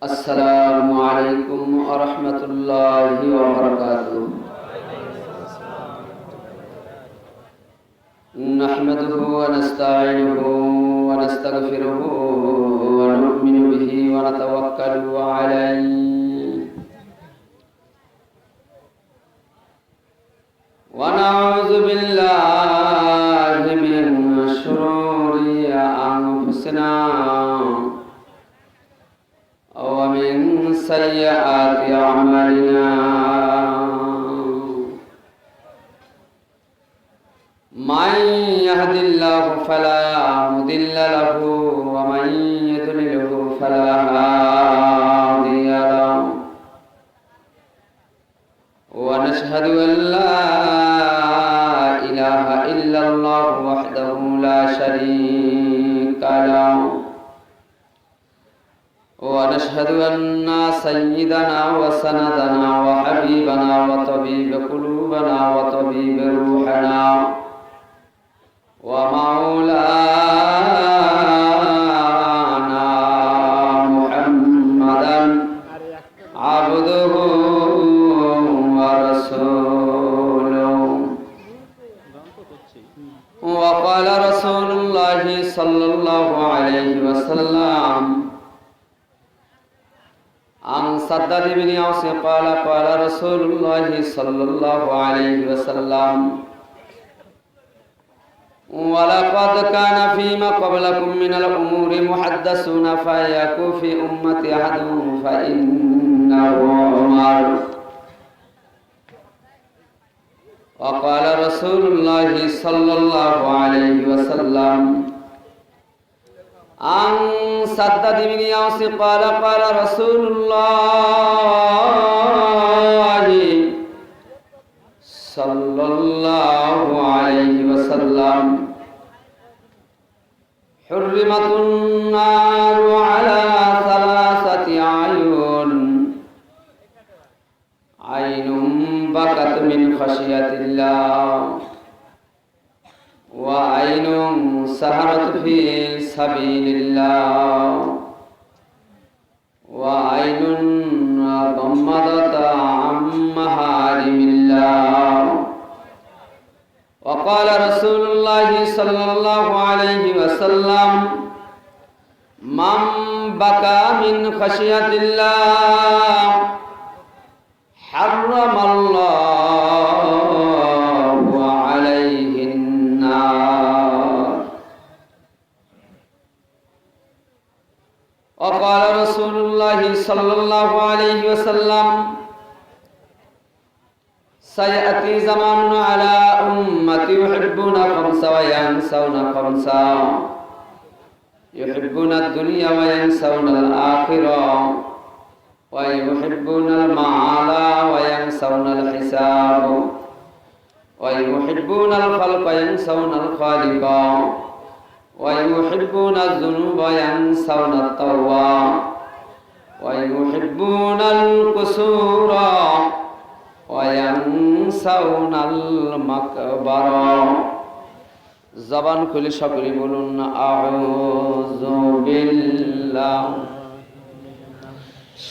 السلام عليكم ورحمة الله وبركاته. نحمده ونستعينه ونستغفره ونؤمن به ونتوكل عليه ونعوذ بالله من شرور أنفسنا ومن سيئات أعمالنا من يهد الله فلا مضل له ومن يضلله فلا هادي له ونشهد أن لا إله إلا الله وحده لا شريك له ونشهد أن سيدنا وسندنا وحبيبنا وطبيب قلوبنا وطبيب روحنا ومولانا محمدا عبده ورسوله. وقال رسول الله صلى الله عليه وسلم عن سدد بن أوس قال قال رسول الله صلى الله عليه وسلم ولقد كان فيما قبلكم من الأمور محدثون فيكون في أمتي أحد فإنه عمر. وقال رسول الله صلى الله عليه وسلم عن سدد بن أوس قال قال رسول الله صلى الله عليه وسلم حرمت النار على ثلاثة أعين عين بكت من خشية الله وعين سهرت في سبيل الله وعين غمضت عن محارم الله. وقال رسول الله صلى الله عليه وسلم من بكى من خشية الله حرم الله عليه النار. وقال رسول الله صلى الله عليه وسلم سيأتي زمان على أمتي يحبون خمسا وينسون خمسا يحبون الدنيا وينسون الآخرة ويحبون المعال وينسون الحساب ويحبون الخلق وينسون الخالق ويحبون الذنوب وينسون التواب ويحبون القصور وينسون المقبرة. জবান খুলে সকলে বলুন আউযু বিল্লাহি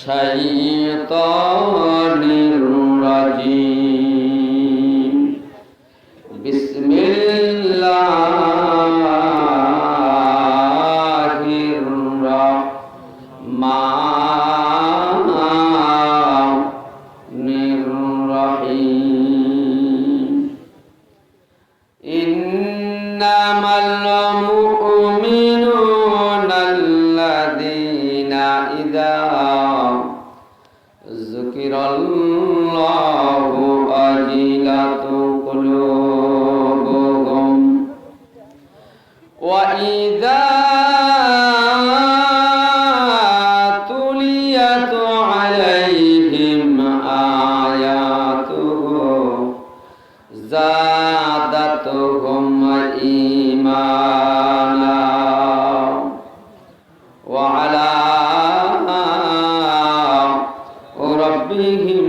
শাইতানির রাজিম বিসমিল্লাহির রাহমানির রহিম. ইন্নামাল মুমিনুনা আল্লাযীনা ইযা যুকিরাল্লাহু ওয়াজিলাত কুলুবুহুম ওয়া ইযা তুলিয়াত আলাইহিম আয়াতুহু যাদাতুহুম ঈমানা ওয়া আলা ربهم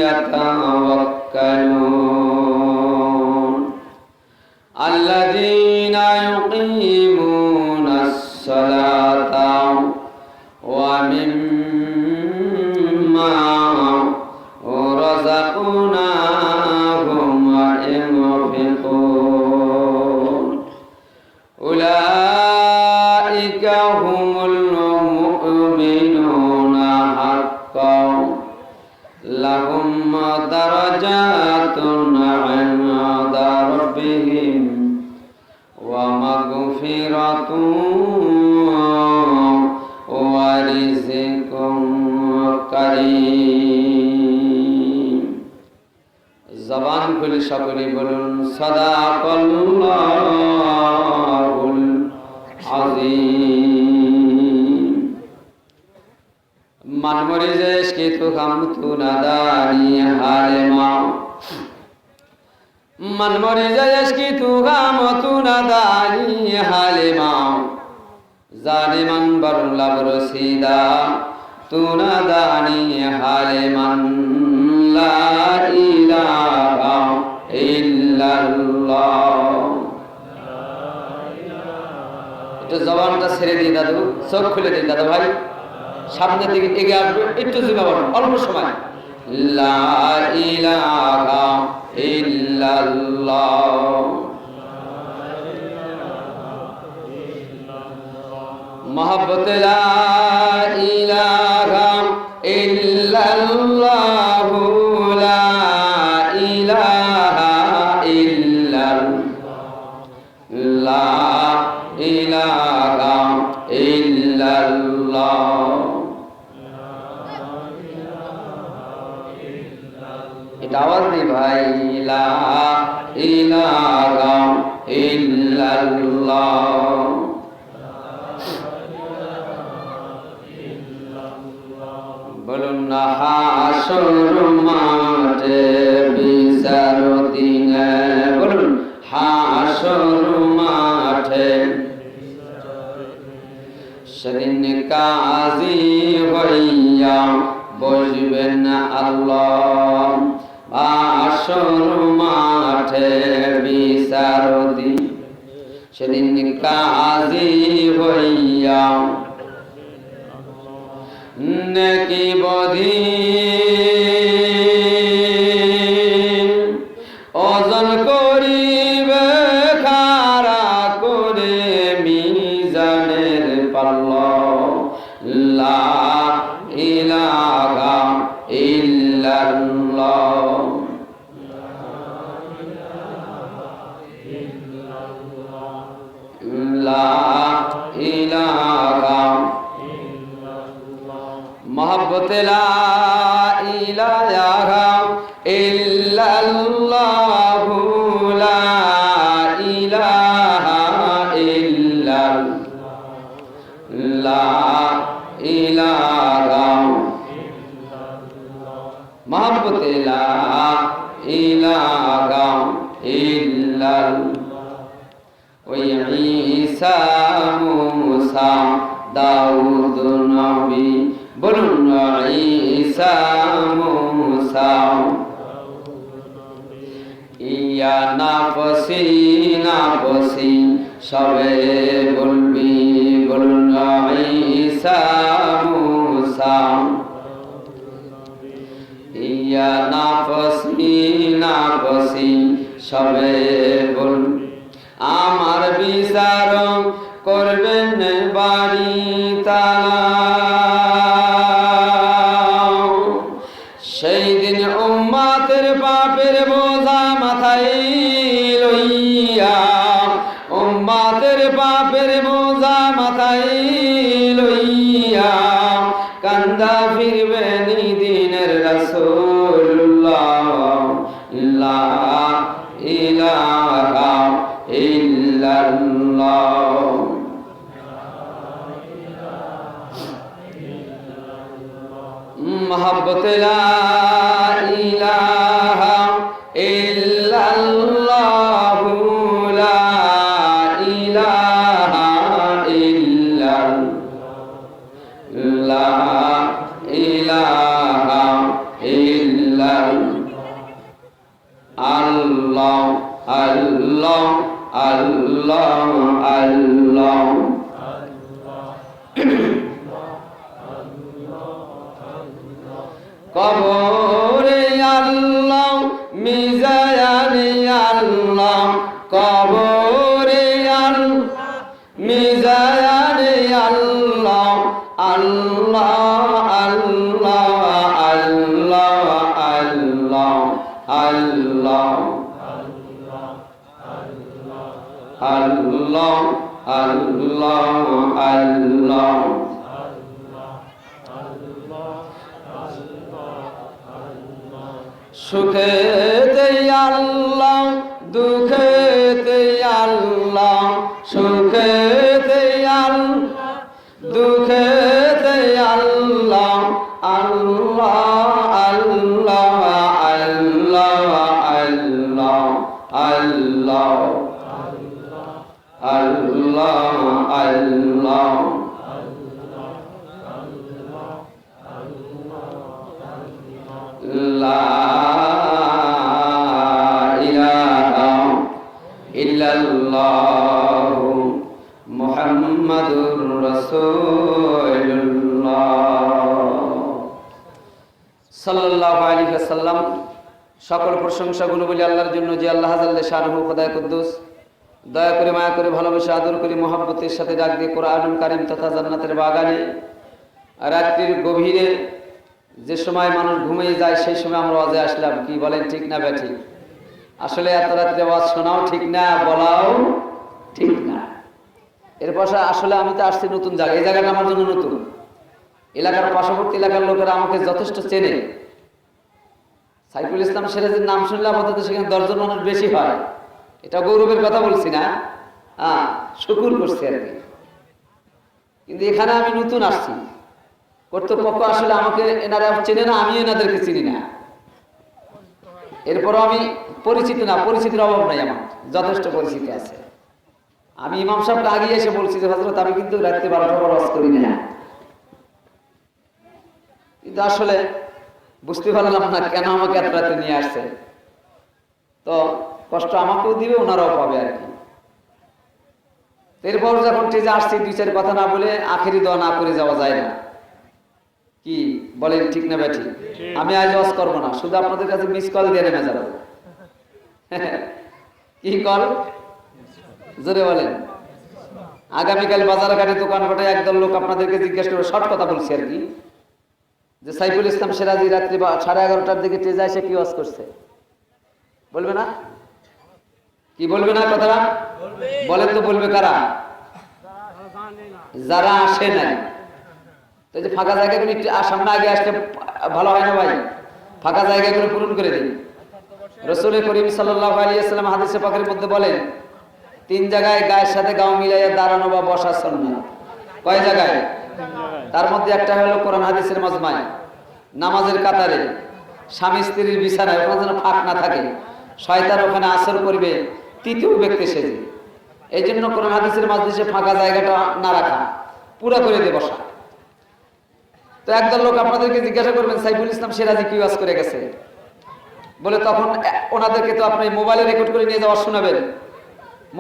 يتوكلون الذين يقيمون الصلاة ومما مما رزقناهم ينفقون أولئك هم المؤمنون حقا لهم درجات عند ربهم ومغفرة ورزق كريم জবান খুলে সকলে বলুন সাদাকাল্লাহুল আযীম। من مريض يشكي خمت نداني حالما من مريض يشكي خمت نداني حالما ظالما برلا برسيدا تنداني حالما لا إله إلا الله একটু জবানটা ছেড়ে দিই দাদু, চোখ খুলে দিই দাদু ভাই, সামনের দিকে এগিয়ে আসবে, একটু জিমাবান অল্প সময়। লা ইলাহা ইল্লাল্লাহ মহব্বত লা ইলাহা ইল্লাল্লাহ লা ইলাহা ইল্লাল্লাহ লা ইলাহা ইল্লাল্লাহ। এটা আওয়াজ নেই ভাই। লা ইলাহা ইল্লাল্লাহ বলুন না। হাসর মাঠে বিচার দিনে, বলুন হাসর মাঠে সেদিন কাজী হইয়া বসবেন আল্লাহ। হাসর মাঠে বিচার দিন সেদিন কাজী হইয়া নেকি বধি ওজন করিবে খাড়া করে মিজানের পাল্লা। লা ইলাহা ইল্লাল্লাহ লা ইলাহা মহব্বত লা ইলাহা ইল্লাল্লাহ লা ইলাহা ইল্লাল্লাহ লা ইলাহা মহব্বত লা ইলাহা ইল্লাল্লাহ। ওই ঈসা মুসা দাউদ নবী, বলুন ঈসা মুসা ইয়া নাফসি নাফসি সবে বলবি, বলুন ঈসা মুসা ইয়া নাফসি নাফসি সবে বলবি। আমার বিচার করবেন বাড়ি তালা, সেই দিন উম্মাতের পাপের বোঝা মাথায় লইয়া, উম্মাতের পাপের বোঝা মাথায় লইয়া কান্দা ফিরবেন দিনের রাসূলুল্লাহ। লা ইলাহা ইল্লাল্লাহ মহব্বত লা ইলাহা ইল্লাল্লাহ লা ইলাহা ইল্লাল্লাহ লা ইলাহা ইল্লাল্লাহ। আল্লাহ আল্লাহ আল্লাহ আল্লাহ কবরে আল্লাহ মিজানে আল্লাহ কবরে আল্লাহ মিজানে আল্লাহ আল্লাহ আল্লাহ আল্লাহ আল্লাহ আল্লাহ আল্লাহ আল্লাহ আল্লাহ সুখেতে আল্লাহ দুঃখেতে আল্লাহ সুখেতে আল্লাহ দুঃখেতে আল্লাহ আল্লাহ আল্লাহ আল্লাহ আল্লাহ আল্লাহ আল্লাহ আল্লাহ লা ইলাহা ইল্লাল্লাহু মুহাম্মাদুর রাসূলুল্লাহ সাল্লাল্লাহু আলাইহি ওয়াসাল্লাম। সকল প্রশংসা গুণ বলি আল্লাহর জন্য, যে আল্লাহ জাল্লে শানুহু খোদায়ে কুদ্দুস দয়া করে মায়া করে ভালোবেসে আদর করে মহব্বতের সাথে ডাক দিয়ে কোরআনুল কারীম তথা জান্নাতের বাগানে রাত্রির গভীরে যে সময় মানুষ ঘুমিয়ে যায় সেই সময় আমরা ওয়াজে আসলাম। কি বলেন, ঠিক না ব্যাঠিক? আসলে এত রাত্রে ওয়াজ শোনাও ঠিক না, বলাও ঠিক না। এরপর আসলে আমি তো আসছি নতুন জায়গায়, এই জায়গাটা আমার জন্য নতুন। এলাকার পার্শ্ববর্তী এলাকার লোকেরা আমাকে যথেষ্ট চেনে। সাইফুল ইসলাম সিরাজের নাম শুনলে আপাতত সেখানে 10 জন মানুষ বেশি হয়। এটা গৌরবের কথা বলছি না, শুকুর করছি আর কি। কিন্তু এখানে আমি নতুন আসছি, কর্তৃপক্ষ আসলে আমাকে এনারা চেনে না, আমি এনাদেরকে চিনি না। এরপরও আমি পরিচিত না, পরিচিতির অভাব নাই, আমার যথেষ্ট পরিচিতি আছে। আমি ইমাম সাহেবকে আগে এসে বলছি যে হযরত আমি কিন্তু রাত্রে 12টা পর ওয়াজ করি না। কিন্তু আসলে বুঝতে পারলাম না কেন আমাকে এত রাতে নিয়ে আসছে। তো কষ্ট আমাকেও দিবে, ওনারাও পাবে আর কি। এরপর যখন টেজে আসছি 2-4 কথা না বলে আখেরি দোয়া না করে যাওয়া যায় না। কি বলেন, ঠিক না ব্যাঠি? আমি আজ ওয়াজ করবো না, শুধু আপনাদের কাছে মিস কল দিয়ে নেমে যাবো। কি কল? জোরে বলেন। আগামীকাল বাজারঘাটে দোকানপাটে একদল লোক আপনাদেরকে জিজ্ঞাসা করে শর্ট কথা বলছি আর কি, যে সাইফুল ইসলাম সিরাজি রাত্রি 11:30টার দিকে টেজে এসে কি ওয়াজ করছে। বলবে না? কি বলবে না কথাটা? বলেন তো, বলবে কারা? যারা আসে নাই। তো যে ফাঁকা জায়গাগুলো একটু সামনে আগে আসলে ভালো হয় না ভাই? ফাঁকা জায়গাগুলো পূরণ করে দিন। রাসূল করিম সাল্লাল্লাহু আলাইহি ওয়াসাল্লাম হাদিসে পাকের মধ্যে বলেন, 3 জায়গায় গায়ের সাথে গাও মিলাইয়া দাঁড়ানো বা বসা সুন্নাত। কয় জায়গায়? তার মধ্যে একটা হলো কোরআন হাদিসের মজমায়, নামাজের কাতারে, স্বামী স্ত্রীর বিছানায়, ওখানে যেন ফাঁক না থাকে, শয়তান ওখানে আসর করবে তৃতীয় ব্যক্তি সেজে। এই জন্য কোরআন হাদিসের মজলিসে ফাঁকা জায়গাটা না রাখা, পুরো করে দিয়ে বসা। তো একদল লোক আপনাদেরকে জিজ্ঞাসা করবেন সাইফুল ইসলাম সিরাজি কি ওয়াজ করে গেছে বলে, তখন ওনাদেরকে তো আপনি মোবাইলে রেকর্ড করে নিয়ে যাওয়া শোনাবেন।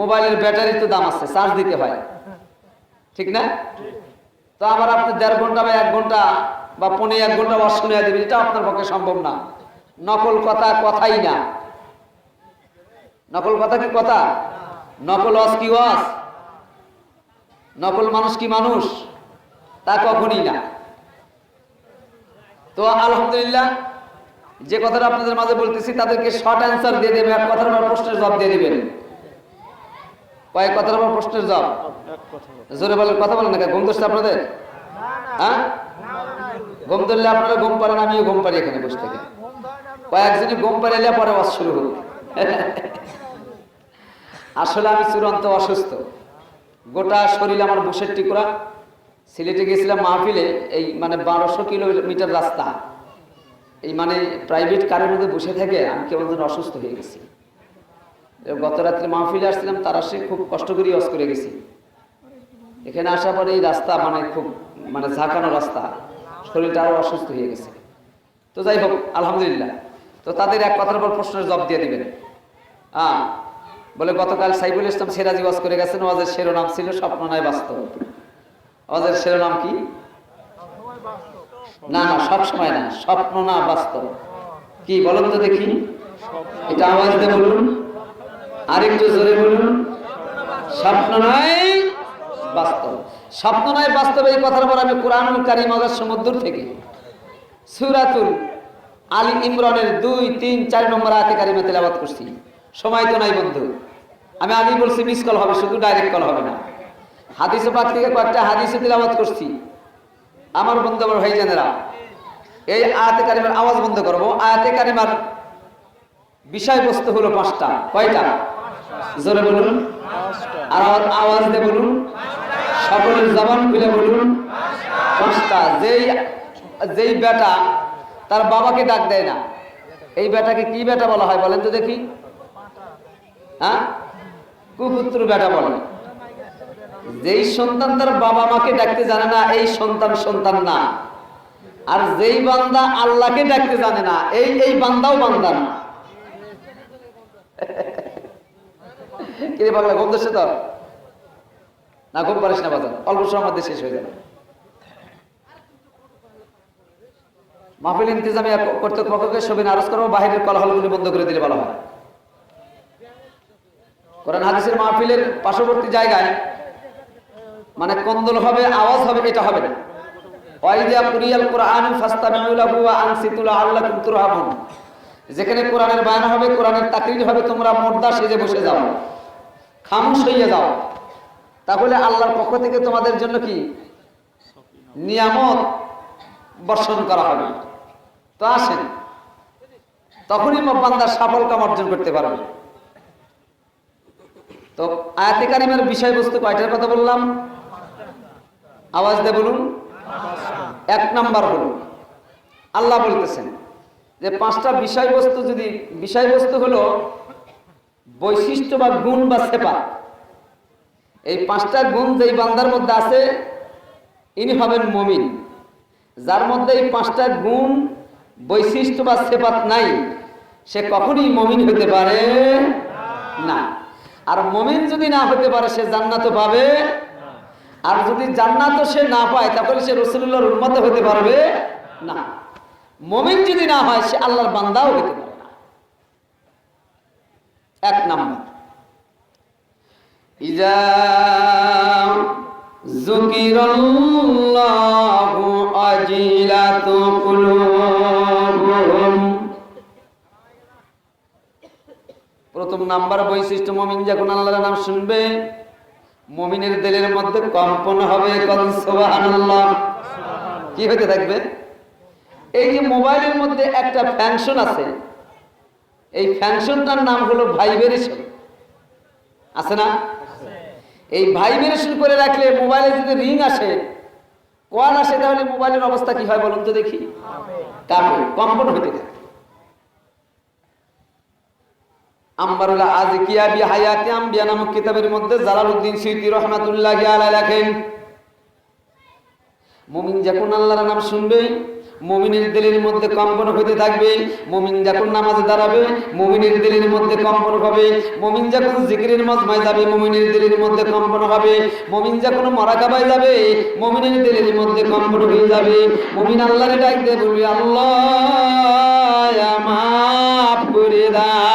মোবাইলের ব্যাটারি তো দাম আছে, চার্জ দিতে হয়, ঠিক না? তো আবার আপনি 1.5 ঘন্টা বা 1 ঘন্টা বা 1.5 ঘন্টা ওয়াজ শুনে দেবেন, এটা আপনার পক্ষে সম্ভব না। নকল কথা কথাই না। নকল কথা কি কথা? নকল ওয়াজ কি ওয়াজ? নকল মানুষ কি মানুষ? তা কখনই না। তো আলহামদুলিল্লাহ, যে কথাটা আপনাদের মাঝে বলতেছি তাদেরকে শর্ট অ্যান্সার দিয়ে দেবে, এক কথার পর প্রশ্নের জবাব দিয়ে দিবেন। কয়েক কথার পর প্রশ্নের জবাব। জোরে বলেন, কথা বলেন না। ঘুম ধরছে আপনাদের? হ্যাঁ, ঘুম ধরলে আপনারা ঘুম পারেন, আমিও ঘুম পারি এখানে বসে থেকে। কয়েকজনই ঘুম পারিলে পরে ওয়াজ শুরু হল। আসলে আমি চূড়ান্ত অসুস্থ, গোটা শরীর আমার বুসের টিকরা। সিলেটে গেছিলাম মাহফিলে, এই মানে 1200 কিলোমিটার রাস্তা, এই মানে প্রাইভেট কারের মধ্যে বসে থেকে আমি কেমন যেন অসুস্থ হয়ে গেছি। গত রাত্রে মাহফিলে আসছিলাম, তার আসে খুব কষ্ট করে ওয়াজ করে গেছি। এখানে আসার পরে এই রাস্তা মানে খুব মানে ঝাঁকানো রাস্তা, শরীরটা আরো অসুস্থ হয়ে গেছে। তো যাই হোক, আলহামদুলিল্লাহ। তো তাদের এক কথার পর প্রশ্নের জবাব দিয়ে দিবেন। বলে গতকাল সাইফুল ইসলাম সিরাজি ওয়াজ করে গেছেন, ওয়াজের শিরোনাম ছিল স্বপ্ন নয় বাস্তব। ওয়াজের শিরোনাম কি? না না, সব সময় না, স্বপ্ন না বাস্তব। কি বলেন তো দেখি, এটা আওয়াজ দিয়ে বলুন, আরেকটু জোরে বলুন। স্বপ্ন নয় বাস্তব। স্বপ্ন নয় বাস্তব, এই কথার পর আমি কুরআনুল কারীম সমুদ্র থেকে সূরাতুল আলী ইমরানের 2, 3, 4 নম্বর আয়াতে কারিমা তেলাওয়াত করছি। সময় তো নাই বন্ধু, আমি আগেই বলছি মিস কল হবে, শুধু ডাইরেক্ট কল হবে না। হাদিসে পাক থেকে কয়েকটা হাদিসে তেলাওয়াত করছি। আমার বন্ধু, আমার ভাইজানেরা, এই আয়াতে কারিমার আওয়াজ বন্ধ করব। আয়াতে কারিমার বিষয়বস্তু হলো 5টা। কয়টা? জোরে বলুন, আর আওয়াজ দিয়ে বলুন, সকলের জবান খুলে বলুন। 5টা। যেই বেটা তার বাবাকে ডাক দেয় না, এই বেটাকে কি বেটা বলা হয় বলেন তো দেখি? হ্যাঁ, কুপুত্র বেটা বলে। যেই সন্তান তার বাবা মাকে ডাকতে জানে না, এই সন্তান সন্তান না। আর যেই বান্দা আল্লাহকে ডাকতে জানে না, এই বান্দাও বান্দা না। কি রে পাগলা, ঘুম ধরছে তোর? না, ঘুম পারিস না বাজার, অল্প সময়ের মধ্যে শেষ হয়ে যাবে। মাহফিল ইন্তেজামে কর্তৃপক্ষকে সবিন আরজ করবো, বাহিরের কোলাহলগুলি বন্ধ করে দিলে ভালো হয়। কোরআন হাদিসের মাহফিলের পার্শ্ববর্তী জায়গায় মানে কন্দল হবে, আওয়াজ হবে, এটা হবে না। ওয়াইদা কুরিয়াল কুরআন ফাসতামিউ লাহু ওয়া আনসিতু লাআল্লাকুম তুরহামুন। যেখানে কোরআনের বয়ান হবে, কোরআনের তাকরীর হবে, তোমরা মুর্দা সেজে বসে যাও, খামোশ হয়ে যাও। তাহলে আল্লাহর পক্ষ থেকে তোমাদের জন্য কি নিয়ামত বর্ষণ করা হবে। তো আসেন, তখনই বান্দা সফল কাম অর্জন করতে পারবে। তো আয়াতে কারিমের বিষয়বস্তু কয়টার কথা বললাম? আওয়াজ দিয়ে বলুন। 1 নাম্বার হলো আল্লাহ বলতেছেন যে 5টা বিষয়বস্তু, যদি বিষয়বস্তু হলো বৈশিষ্ট্য বা গুণ বা সেবা। এই 5টা গুণ যেই বান্দার মধ্যে আছে, ইনি হবেন মুমিন। যার মধ্যে এই 5টা গুণ বৈশিষ্ট্য বা সেবাত নাই, সে কখনোই মুমিন হতে পারে না। আর মুমিন যদি না হতে পারে, সে জান্নাত পাবে। আর যদি জান্নাত সে না পায়, তাহলে সে রাসূলুল্লাহর উম্মত হতে পারবে না। মুমিন যদি না হয়, সে আল্লাহর বান্দাও হতে পারে না। 1 নাম্বার, ইজা যুকিরাল্লাহু আজিলাত কুলুবুহুম। প্রথম নাম্বার বৈশিষ্ট্য, মুমিন যখন আল্লাহর নাম শুনবে, মুমিনের দিলের মধ্যে কম্পন হবে। সুবহানাল্লাহ। কি হতে থাকবে? এই যে মোবাইলের মধ্যে একটা ফাংশন আছে, এই ফাংশনটার নাম হলো ভাইব্রেশন। আছে না? এই ভাইব্রেশন করে রাখলে মোবাইলে যদি রিং আসে, কল আসে, তাহলে মোবাইলের অবস্থা কি হয় বলুন তো দেখি? কাঁপে, কম্পন হতে থাকে। আম্বারুল আজিকিয়া বি হায়াতি আম্বিয়া নামক কিতাবের মধ্যে জালালউদ্দিন সুয়ুতী রাহমাতুল্লাহি আলাইহি লেখেন, মুমিন যখন আল্লাহর নাম শুনবে, মুমিনের দিলের মধ্যে কম্পন হতে থাকবে। মুমিন যখন নামাজে দাঁড়াবে, মুমিনের দিলের মধ্যে কম্পন হবে। মুমিন যখন জিকিরের মজমায় যাবে, মুমিনের দিলের মধ্যে কম্পন হবে। মুমিন যখন মুরাকাবায় যাবে, মুমিনের দিলের মধ্যে কম্পন হয়ে যাবে। মুমিন আল্লাহরে ডাক দিয়ে বলবে, আল্লাহ মাফ করে দাও।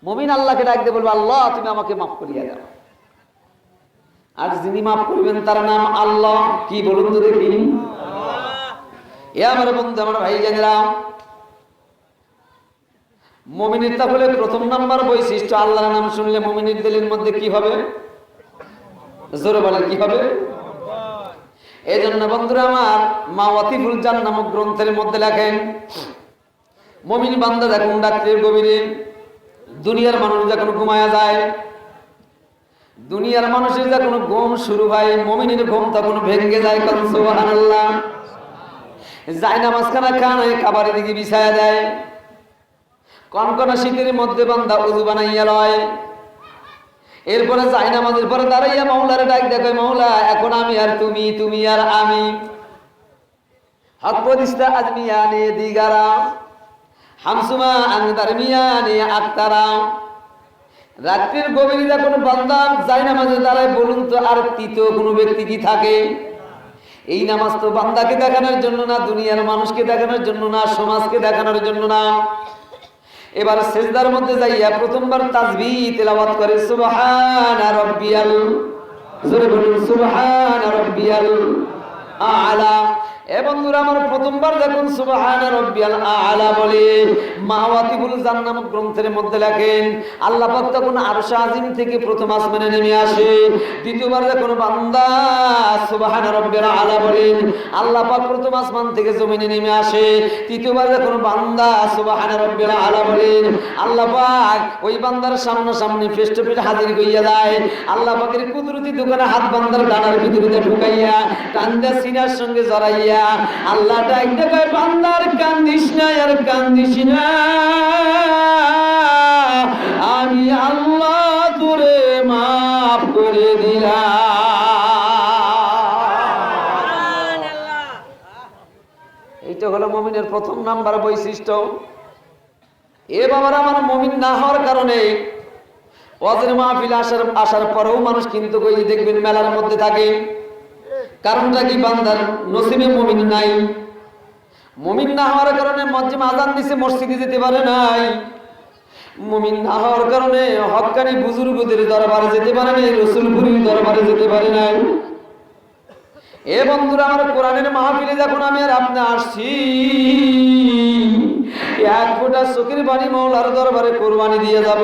মুমিন আল্লাহকে ডাক দিয়ে বলবে, আল্লাহ তুমি আমাকে মাফ করিয়া দাও। আর যিনি মাফ করবেন তার নাম আল্লাহ। কি বলুন তো দেখি? এ আমার বন্ধু, আমার ভাইজানেরা, মুমিনের তাহলে প্রথম নাম্বার বৈশিষ্ট্য, আল্লাহর নাম শুনলে মুমিনের দিলের মধ্যে কি হবে? জোরে বলেন, কি হবে? এই জন্য বন্ধুরা আমার, মা ওয়াতিফুল জান নামক গ্রন্থের মধ্যে লেখেন, মুমিন বান্দা যখন রাত্রির গভীরে, দুনিয়ার মানুষ যখন ঘুমায়া যায়, দুনিয়ার মানুষের যখন ঘুম শুরু হয়, মুমিনের ঘুম তখন ভেঙে যায়। কারণ সুবহানাল্লাহ। জায়নামাজ খানা খাবারের দিকে বিছায়া দেয়। কনকনা শীতের মধ্যে বান্দা ওযু বানাইয়া লয়। এরপরে জায়নামাজের পরে দাঁড়াইয়া মাওলারে ডাক দেখে, মাওলা এখন আমি আর তুমি, তুমি আর আমি। হক প্রতিষ্ঠা আজমিয়ানে দিগারা হামসুমা আনদারমিয়ানে আক্তারা। রাত্রির গভীরে যখন বান্দা জায়নামাজে দাঁড়ায়, বলুন তো আর তৃতীয় কোনো ব্যক্তি কি থাকে? এই নামাজ তো বান্দাকে দেখানোর জন্য না, দুনিয়ার মানুষকে দেখানোর জন্য না, সমাজকে দেখানোর জন্য না। এবার সিজদার মধ্যে যাইয়া প্রথমবার তাসবিহ তেলাওয়াত করে সুবহানা রাব্বিয়াল, জোরে বলুন সুবহানা রাব্বিয়াল আ'লা। এ বন্ধুরা আমার, প্রথমবার দেখুন সুবহানা রাব্বিয়াল আ'লা বলে মাওয়াতিবুল জান নামক গ্রন্থের মধ্যে লেখেন আল্লাহ পাক তখন আরশ আজিম থেকে প্রথম আসমানে নেমে আসে। দ্বিতীয়বার যখন বান্দা সুবহানা রাব্বিয়াল আ'লা বলেন আল্লাহ পাক প্রথম আসমান থেকে জমিনে নেমে আসে। তৃতীয়বার যখন বান্দা সুবহানা রাব্বিয়াল আ'লা বলেন আল্লাহ পাক ওই বান্দার সামনাসামনি ফেস টু ফেস হাজির হইয়া যায়। আল্লাহ পাকের কুদরতি দোকানে হাত বান্দার ডানার ভিতরে ঢুকাইয়া কান্দা সিনার সঙ্গে জড়াইয়া আল্লাহ ডাকতে কয় বান্দার কান্দিস না, আর কান্দিস না, আমি আল্লাহ তোরে মাফ করে দিলাম। এইটা হলো মুমিনের প্রথম নাম্বার বৈশিষ্ট্য। এ বাবার আমার, মুমিন না হওয়ার কারণে ওয়াজের মাহফিল আসার পরেও মানুষ কিন্তু ওই দেখবেন মেলার মধ্যে থাকে। কারণটা কি? বান্দার নসিবে মুমিন নাই। মুমিন না হওয়ার কারণে মসজিদে আযান দিছে, মসজিদে যেতে পারে নাই। মুমিন না হওয়ার কারণে হক্কানি বুজুর্গদের দরবারে যেতে পারে নাই, রাসূলপুরীর দরবারে যেতে পারে নাই। এ বন্ধুরা আমার, কোরআনের মাহফিলে যখন আমি আর আপনি আসছি, এক ফোঁটা চোখের পানি মাওলার দরবারে কোরবানি দিয়ে যাব।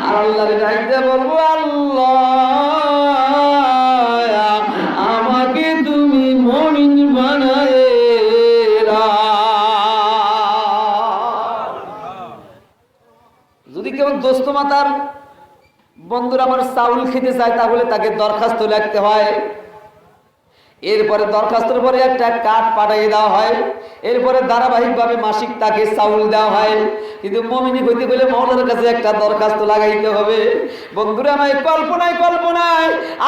আর আল্লাহর ডাকতে বলবো আল্লাহ আমাকে তুমি মুমিন বানায়ে দাও। যদি কেউ দোস্ত মাতার বন্ধুরা আমার চাউল খেতে চায় তাহলে তাকে দরখাস্ত লিখতে হয়। এরপরে দরখাস্তের পরে একটা কার্ড পাঠিয়ে দেওয়া হয়। এরপরে ধারাবাহিকভাবে মাসিক তাকে চাউল দেওয়া হয়। কিন্তু মুমিন হইতে গেলে মাওলার কাছে একটা দরখাস্ত লাগাইতে হবে। বন্ধুরা আমার, কল্পনায়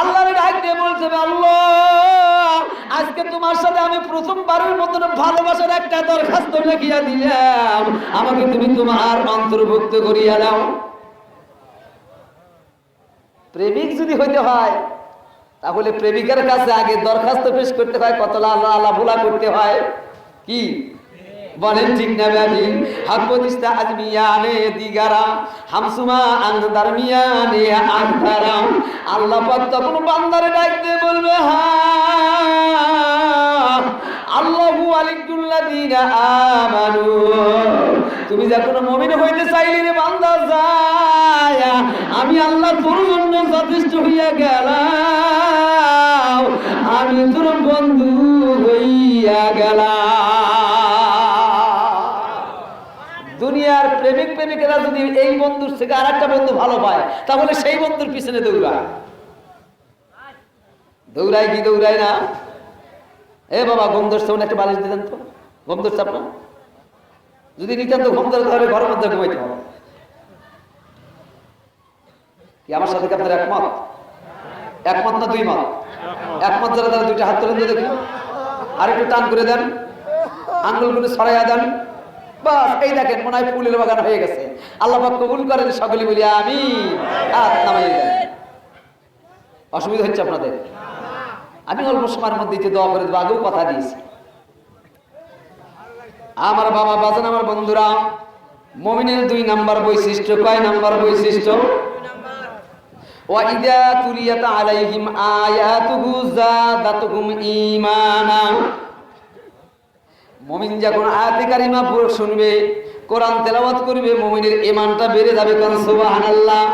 আল্লাহর ডাক দিয়ে বলছে আল্লাহ আজকে তোমার সাথে আমি প্রথমবারের মতন ভালোবাসার একটা দরখাস্ত লিখিয়া দিলাম, আমাকে তুমি তোমার অন্তর্ভুক্ত করিয়া দাও। প্রেমিক যদি হইতে হয় তাহলে প্রেমিকার কাছে আগে দরখাস্ত পেশ করতে হয়, কত আল্লাহ ভোলা করতে হয়। কি বলেন ঠিক না ব্যাধি? হাকবতিস্তা আজমিয়ানে দিগারা হামসুমা আনদারমিয়ানে আনদারা। আল্লাহ পাক তখন বান্দারে ডাকতে বলবে হা আল্লাহু আলিকুল্লাযিনা আমানু। তুমি যখন মুমিন হইতে চাইলে রে বান্দা যায়, আমি আল্লাহ তোর জন্য যথেষ্ট হইয়া গেলাম, আমি তোর বন্ধু হইয়া গেলাম। দুনিয়ার প্রেমিক প্রেমিকেরা যদি এই বন্ধুর থেকে আর একটা বন্ধু ভালো পায় তাহলে সেই বন্ধুর পিছনে দৌড়ায়। দৌড়ায় কি দৌড়ায় না? এ বাবা ঘুম ধরছে, একটা বালিশ দিতেন তো, ঘুম ধরছে আপনার? যদি নিতেন তো ঘুম ধরে তাহলে ঘরের মধ্যে ঘুমাইতে হবে। কি আমার সাথে আপনার একমত? একমত না দুই মত? একমত যারা তারা দুইটা হাত তুলেন তো দেখি, আর একটু টান করে দেন, আঙ্গুলগুলো ছড়াইয়া দেন। বাস, এই দেখেন মনে হয় ফুলের বাগান হয়ে গেছে। আল্লাহ পাক কবুল করেন, সকলে বলি আমিন। হাত নামাইয়ে দেন। অসুবিধা হচ্ছে আপনাদের? আমি অল্প সময়ের মধ্যে দোয়া করে দেবো, আগেও কথা দিয়েছি। আমার বাবা বাজান, আমার বন্ধুরা, মুমিনের 2 নাম্বার বৈশিষ্ট্য। কয় নাম্বার বৈশিষ্ট্য? ওয়াইদা তুলিয়াত আলাইহিম আয়াতুহু যাদাতুহুম ঈমানা। মুমিন যখন আয়াতে কারিমা শুনবে, কোরআন তেলাওয়াত করবে, মুমিনের ঈমানটা বেড়ে যাবে। কারণ সুবহানাল্লাহ।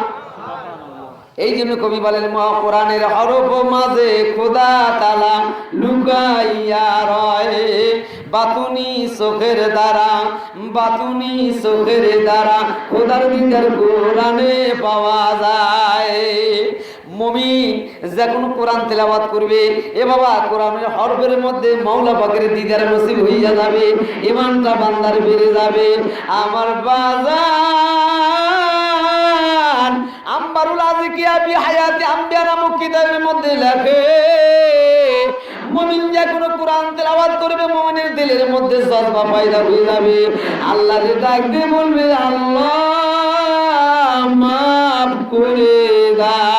এই জন্য কবি বলেন কোরআনের হরফ মাঝে খোদা তাআলা লুকাইয়া রয়, বাতুনি চোখের দ্বারা, বাতুনি চোখের দ্বারা খোদার দিদার কোরআনে পাওয়া যায়। মুমিন যখন কোরআন তেলাওয়াত করবে, এ বাবা কোরআনের হরফের মধ্যে মাওলা পাকের দিদার নসিব হইয়া যাবে, ঈমানটা বান্দার বেড়ে যাবে। আমার বাজান আম্বারুল আজিকিয়া বি হায়াতি আম্বিয়া নামক কিতাবের মধ্যে লেখে, মুমিন যখন কোরআন তেলাওয়াত করবে মুমিনের দিলের মধ্যে জজবা পয়দা হয়ে যাবে। আল্লাহকে ডাকতে বলবে আল্লাহ মাফ করে দাও।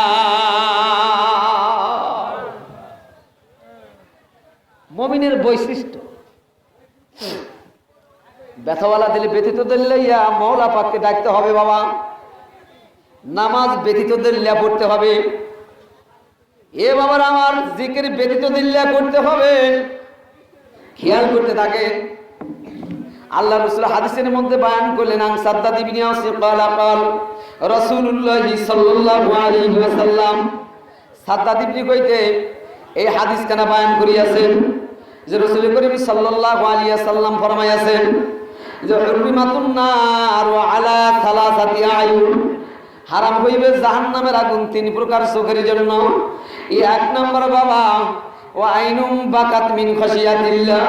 দিনের বৈশিষ্ট্য। ব্যথাওয়ালা দিলে ব্যথিত দিল্লে মওলা পাককে ডাকতে হবে বাবা, নামাজ ব্যথিত দিল্লা পড়তে হবে, এ বাবার আমার জিকির ব্যথিত দিল্লা করতে হবে। খেয়াল করতে থাকেন। আল্লাহ রাসূল হাদিসের মধ্যে বয়ান করলেন, আন সাদ্দাদ ইবনে আসি ক্বালা ক্বাল রাসূলুল্লাহ সাল্লাল্লাহু আলাইহি ওয়াসাল্লাম, সাদ্দাদ ইবনে কইতে এই হাদিস কেন বয়ান করিয়াছেন যে রাসূল করিম সাল্লাল্লাহু আলাইহি ওয়াসাল্লাম ফরমাইয়াছেন যে হুরমাতুন নার আলা সালাসাতি আয়ুন, হারাম হইবে জাহান্নামের আগুন তিন প্রকার চোখের জন্য। এই এক নম্বর বাবা ও আইনুম বাকাত মিন খাশিয়াতিল্লাহ,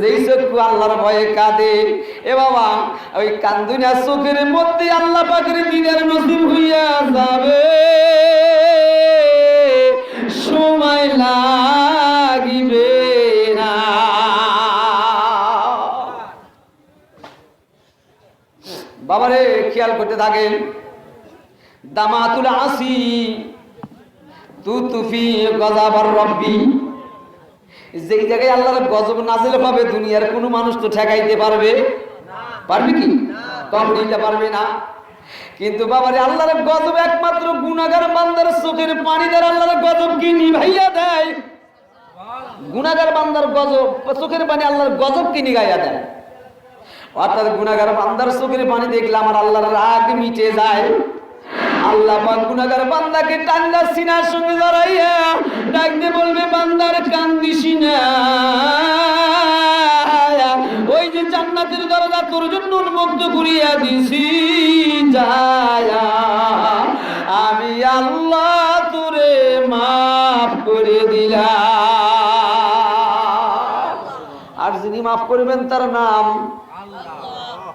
যেই চক্ষু আল্লাহর ভয়ে কাঁদে, এ বাবা ওই কান্দুনা চোখের মধ্যে আল্লাহ পাকের দিনের নসিব হইয়া যাবে, সময় লাগিবে না। বাবারে খেয়াল করতে থাকেন। দামাতুল আসি তুতুফি গযাবার রব্বি, যেই জায়গায় আল্লাহর গজব নাজিল হবে দুনিয়ার কোনো মানুষ তো ঠেকাইতে পারবে কি? কখনোই পারবে না। কিন্তু বাবারে আল্লাহর গজব একমাত্র গুনাহগার বান্দার চোখের পানি দ্বারা আল্লাহর গজব কি নিভাইয়া দেয়। গুনাহগার বান্দার গজব, চোখের পানি আল্লাহর গজব কি নিভাইয়া দেয়। অর্থাৎ গুনাহগার বান্দার চোখের পানি দেখলে আমার আল্লাহর রাগ মিটে যায়। আল্লাহ পাক গুনাহগার বান্দাকে টান্ডা সিনার সঙ্গে জড়াইয়া ডাকতে বলবে, বান্দার কান্দিস না, ওই যে জান্নাতের দরজা তোর জন্য উন্মুক্ত করিয়া দিছি, যায়া আমি আল্লাহ তোরে মাফ করে দিলাম। আর যিনি মাফ করবেন তার নাম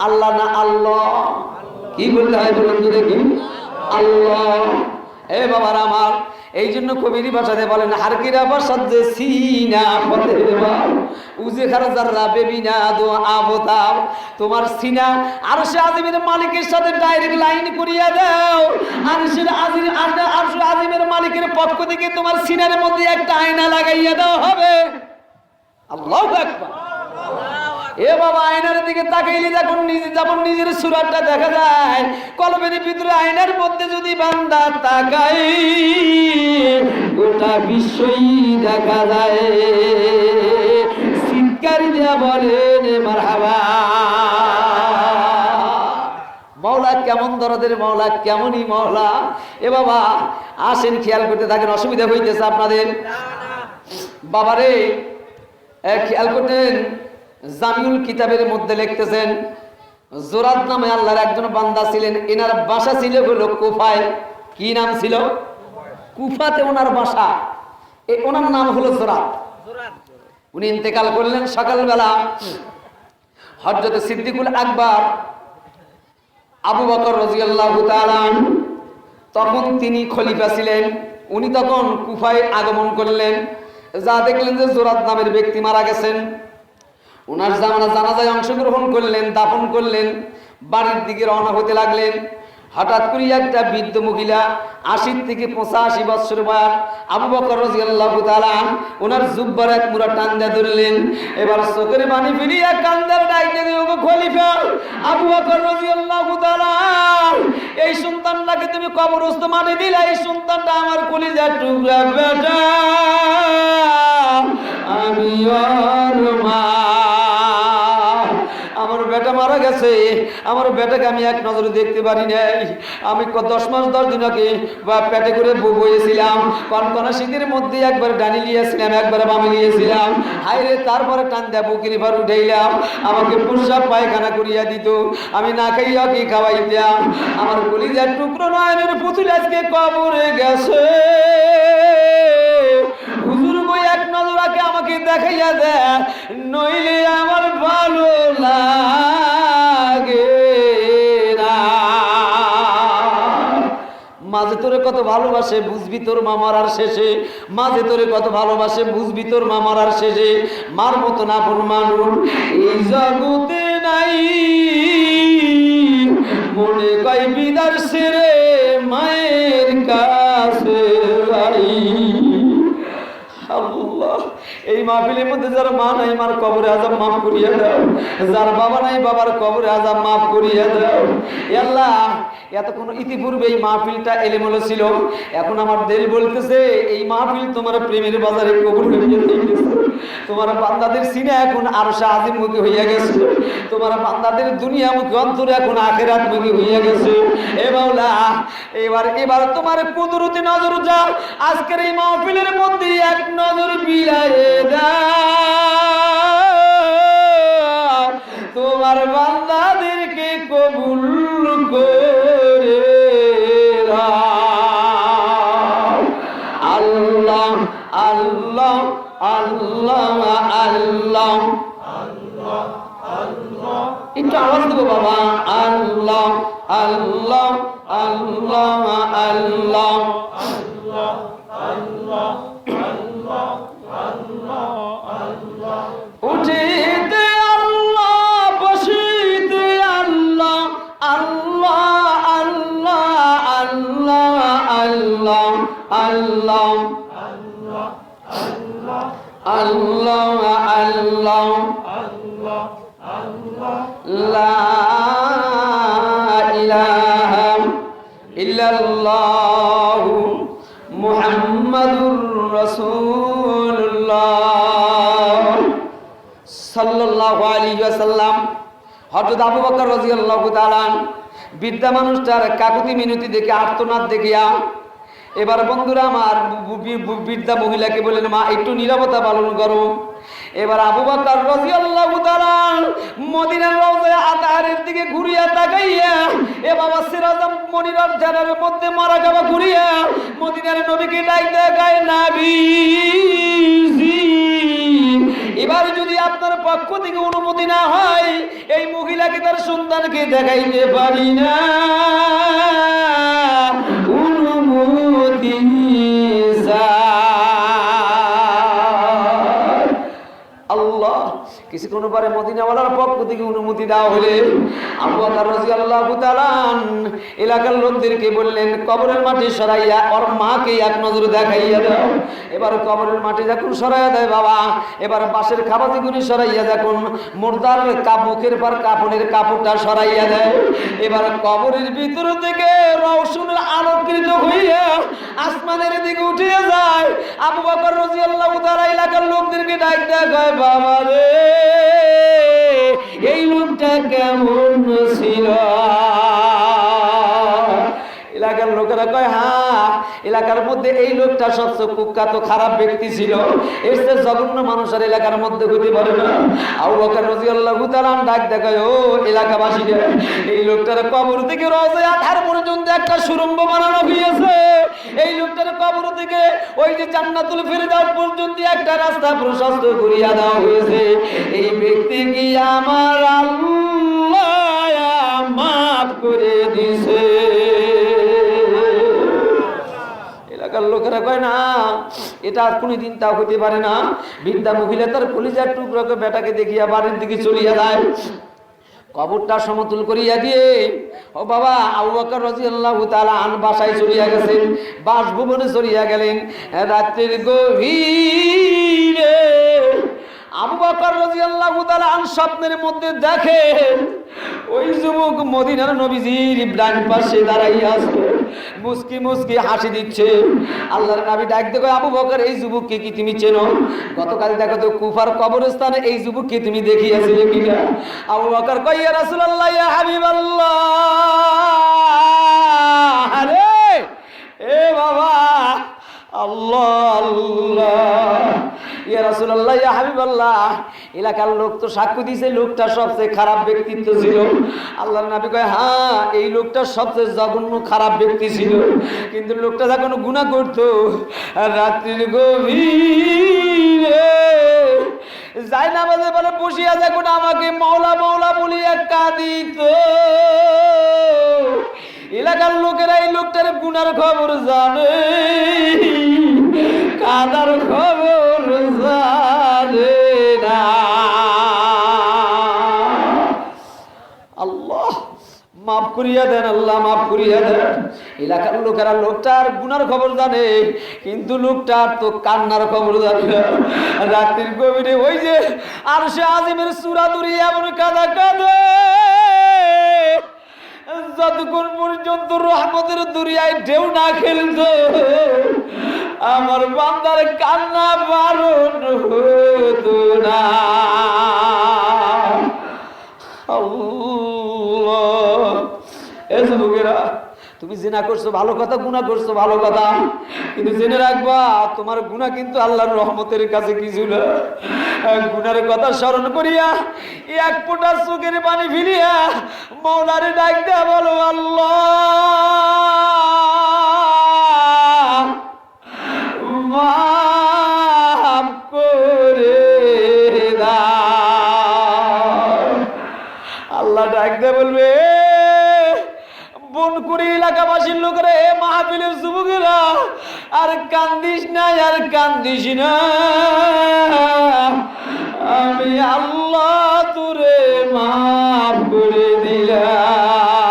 আল্লাহ না আল্লাহ। কি বলতে হয় বলুন তো দেখি? আল্লাহ। এ বাবার আমার, এই জন্য কবির ভাষাতে বলেন, হারকিরা বাসাদ যে সিনা ফতে উজে খারা যারা বেবিনা দো আবতাব, তোমার সিনা আরশে আজিমের মালিকের সাথে ডাইরেক্ট লাইন করিয়া দাও। আরশে আজিমের মালিকের পক্ষ থেকে তোমার সিনার মধ্যে একটা আয়না লাগাইয়া দেওয়া হবে। আল্লাহু আকবার। এ বাবা, আয়নার দিকে তাকাইলে যখন নিজের সুরাতটা দেখা যায়, কলবের ভিতরে আয়নার মধ্যে যদি বান্দা তাকায়, গোটা বিশ্বই দেখা যায়। চিৎকার দিয়া বলেন মারহাবা। মওলা কেমন দরদের মওলা, কেমনই মওলা। এ বাবা আসেন, খেয়াল করতে থাকেন, অসুবিধা হইতেছে আপনাদের। বাবারে খেয়াল করতেন, জামিউল কিতাবের মধ্যে লিখতেছেন, জোরাদ নামে আল্লাহর একজন বান্দা ছিলেন, এনার বাসা ছিল হলো কুফায়। কি নাম ছিল? কুফাতে ওনার বাসা। ওনার নাম হলো জোরাদ। উনি ইন্তেকাল করলেন সকালবেলা। হযরত সিদ্দিকুল আকবর আবু বকর রাদিয়াল্লাহু তাআলা তখন তিনি খলিফা ছিলেন। উনি তখন কুফায় আগমন করলেন, যা দেখলেন যে জোরাদ নামের ব্যক্তি মারা গেছেন। ওনার জানাজায় অংশগ্রহণ করলেন, দাফন করলেন, বাড়ির দিকে রওনা হতে লাগলেন। হঠাৎ করে একটা বৃদ্ধ মহিলা ৮০ থেকে ৮৫ বছর বয়স, আবু বকর রাদিয়াল্লাহু তাআলা ওনার জুব্বার এক মুড়া টান দিয়ে ধরলেন। এবার চোখের পানি ফিরিয়ে কান্দার ডাইতে গিয়ে, ওগো খলিফা আবু বকর রাদিয়াল্লাহু তাআলা, এই সন্তানটাকে তুমি কবরস্থ মাটি দিলে, এই সন্তানটা আমার কলিজার টুকরা বেটা, আমি আর মা, আমার বেটা মারা গেছে, আমার বেটাকে আমি এক নজরে দেখতে পারি নাই। আমি 10 মাস 10 দিন আগে বা পেটে করে বইয়েছিলাম, কনকনা শীতের মধ্যে একবার ডানি লিয়েছিলাম, একবার বামে লিয়েছিলাম। হাইরে তারপরে টান দেয়া বুকের ভার উঠাইলাম, আমাকে প্রসাব পায়খানা করিয়া দিত, আমি না খাইয়া কি খাওয়াইতাম। আমার কলিজার টুকরো নয়নের পুতুল আজকে কবরে গেছে। হুজুর বই এক নজর আগে আমাকে দেখাইয়া দেয়, নইলে আমার ভালো লাগে না। মাঝে তোরে কত ভালোবাসে বুঝবি তোর মামার আর শেষে, মাঝে তোরে কত ভালোবাসে বুঝবি তোর মামার আর শেষে। মার মতো না আপন মানুষ এই জগতে নাই, মনে কয় বিদার সেরে মায়ের কাছে যাই। আল্লাহ, এই মা মাহফিলের মধ্যে যার মা নাই মার কবরে আযাব মাফ করিয়া দাও, যার বাবা নাই বাবার কবরে আযাব মাফ করিয়া দাও। আল্লাহ এতক্ষণ ইতিপূর্বে এই মাহফিলটা এলোমেলো ছিল, এখন আমার দিল বলতেছে এই মাহফিল তোমার প্রেমের বাজারে কবুল হয়ে গেছে। তোমার বান্দাদের সিনা এখন আরশে আজিম মুখী হইয়া গেছে, তোমার বান্দাদের দুনিয়া মুখী অন্তর এখন আখিরাত মুখী হইয়া গেছে। এ মাওলা এবার তোমার কুদরতি নজর যাও, আজকের এই মাহফিলের মধ্যে এক নজর বিলায়ে দাও, তোমার বান্দাদেরকে কবুল করে দাও। আল্লাহ আল্লাহ আল্লাহ আল্লাহ একটু আওয়াজ দেবো বাবা। আল্লাহ আল্লাহ আল্লাহ আল্লাহ উঠিতে আল্লাহ, বসিতে আল্লাহ, আল্লাহ আল্লাহ আল্লাহ আল্লাহ আল্লাহ আল্লাহ আল্লাহ লা ইলাহা ইল্লাল্লাহু মুহাম্মাদুর রাসূলুল্লাহ সাল্লাল্লাহু আলাইহি ওয়াসাল্লাম। হযরত আবু বকর রাদিয়াল্লাহু তাআলা বৃদ্ধা মানুষটার কাকুতি মিনতি দেখে, আর্তনাদ দেখিয়া এবার বন্ধুরা আমার বৃদ্ধা মহিলাকে বলেন, মা একটু নীরবতা পালন করো। এবার আবু বকর রাদিয়াল্লাহু তাআলা মদিনার রওজা আতাহারের দিকে ঘুরিয়া তাকাইয়া, এ বাবা সিরাজাম মনিরার জানারের মধ্যে মারা যাওয়া ঘুরিয়া মদিনার নবীকে ডাক দেয়, নবীজি এবার যদি আপনার পক্ষ থেকে অনুমতি না হয় এই মহিলাকে তার সন্তানকে দেখাইতে পারি না, অনুমতি আল্লাহ। কিছুক্ষণ পরে মদিনাওয়ালার পক্ষ থেকে অনুমতি দেওয়া হলে আবু বকর রাদিয়াল্লাহু তাআলা এলাকার লোকদেরকে বললেন, কবরের মাটি সরাইয়া ওর মাকে এক নজর দেখাইয়া দাও। এবার কবরের মাটি যখন সরাইয়া দেয় বাবা, এবার বাঁশের খাবাজিগুলি সরাইয়া যখন মুর্দার মুখের পর কাপড়ের কাপড়টা সরাইয়া দেয়, এবার কবরের ভিতর থেকে রওশনের আলোকৃত হইয়া আসমানের দিকে উঠে যায়। আবু বকর রাদিয়াল্লাহু তাআলা এলাকার লোকদেরকে ডাক দেয়, বাবা রে এই লোকটা কেমন ছিল? এলাকার লোকেরা কয়, হ্যাঁ এলাকার মধ্যে এই লোকটা সবচেয়ে কুখ্যাত খারাপ ব্যক্তি ছিল, এর চেয়ে জঘন্য মানুষ আর এলাকার মধ্যে হতে পারে না। আবু বকর রাদিয়াল্লাহু তাআলা ডাক দেখায়, ও এলাকাবাসীরা, এই লোকটার কবর থেকে রওজা আতাহার পর্যন্ত একটা সুড়ঙ্গ বানানো হয়েছে, এই লোকটার কবর থেকে ওই যে জান্নাতুল ফেরদাউস পর্যন্ত একটা রাস্তা প্রশস্ত করিয়া দেওয়া হয়েছে। এই ব্যক্তি কি আমার আল্লাহ মাফ করে দিছে। এলাকার লোকেরা কয়, না এটা আর কোনদিন তা হতে পারে না। বৃদ্ধা মহিলা তার কলিজার টুকরোকে বেটাকে দেখিয়া বাড়ির দিকে চলিয়া যায়। কবরটা সমতুল করিয়া দিয়ে ও বাবা আবু বকর রাদিয়াল্লাহু তাআলা বাসায় চলিয়া গেছেন, বাসভবনে চলিয়া গেলেন। রাত্রির গভীরে আবু বকর রাদিয়াল্লাহু তাআলা স্বপ্নের মধ্যে দেখে ওই যুবক মদিনার নবীজির ডান পাশে দাঁড়াইয়া আছে, মুস্কি মুস্কি হাসি দিচ্ছে। আল্লাহর নবী ডাক দেখো, আবু বকর এই যুবককে কি তুমি চেনো? গতকাল দেখো তো কুফার কবরস্থানে এই যুবককে তুমি দেখিয়েছিলে কিনা? আবু বকর কয়, ইয়া রাসূলুল্লাহ ইয়া হাবিবাল্লাহ, আরে এ বাবা আল্লাহ আল্লাহ, ইয়া রাসূলুল্লাহ ইয়া হাবিবাল্লাহ, এলাকার লোক তো সাক্ষ্য দিয়েছে লোকটা সবচেয়ে খারাপ ব্যক্তিত্ব ছিল। আল্লাহর নবী কয়, হ্যাঁ এই লোকটা সবচেয়ে জঘন্য খারাপ ব্যক্তি ছিল, কিন্তু লোকটা যখন গুনাহ করতো রাত্রির গভীরে জায়নামাজে বলে বসিয়া যখন আমাকে মাওলা মাওলা বলিয়া কাঁদিত, এলাকার লোকেরা এই লোকটার গুনার খবর জানে, কাদার খবর জানে না। আল্লাহ মাফ করিয়া দেন আল্লাহ, মাফ করিয়া দেন। এলাকার লোকেরা লোকটার গুনার খবর জানে, কিন্তু লোকটার তো কান্নার খবর জানে না। রাত্রির গভীরে ওই যে আরশে আজিমের সূরা ধরে এমন কাঁদা কাঁদে, যতক্ষণ পর্যন্ত রহমতের দরিয়ায় ঢেউ না খেলতো আমার বান্দার কান্না বারণ হতো না। যুবকেরা, তুমি জিনা করছো ভালো কথা, গুনাহ করছো ভালো কথা, কিন্তু জেনে রাখবা তোমার গুনাহ কিন্তু আল্লাহর রহমতের কাছে কিছু না। গুনার কথা স্মরণ করিয়া এক ফোঁটা চোখের পানি ফিরিয়া মওলারে ডাক দেয়া বলো, আল্লাহ মাফ করে দাও। আল্লাহ ডাক দেয়া বলবে, বনকুড়ি এলাকাবাসীর লোকেরা, এ মাহফিলের যুবকেরা, আর কান্দিস না, আর কান্দিস না, আমি আল্লাহ তোরে মাফ করে দিলাম।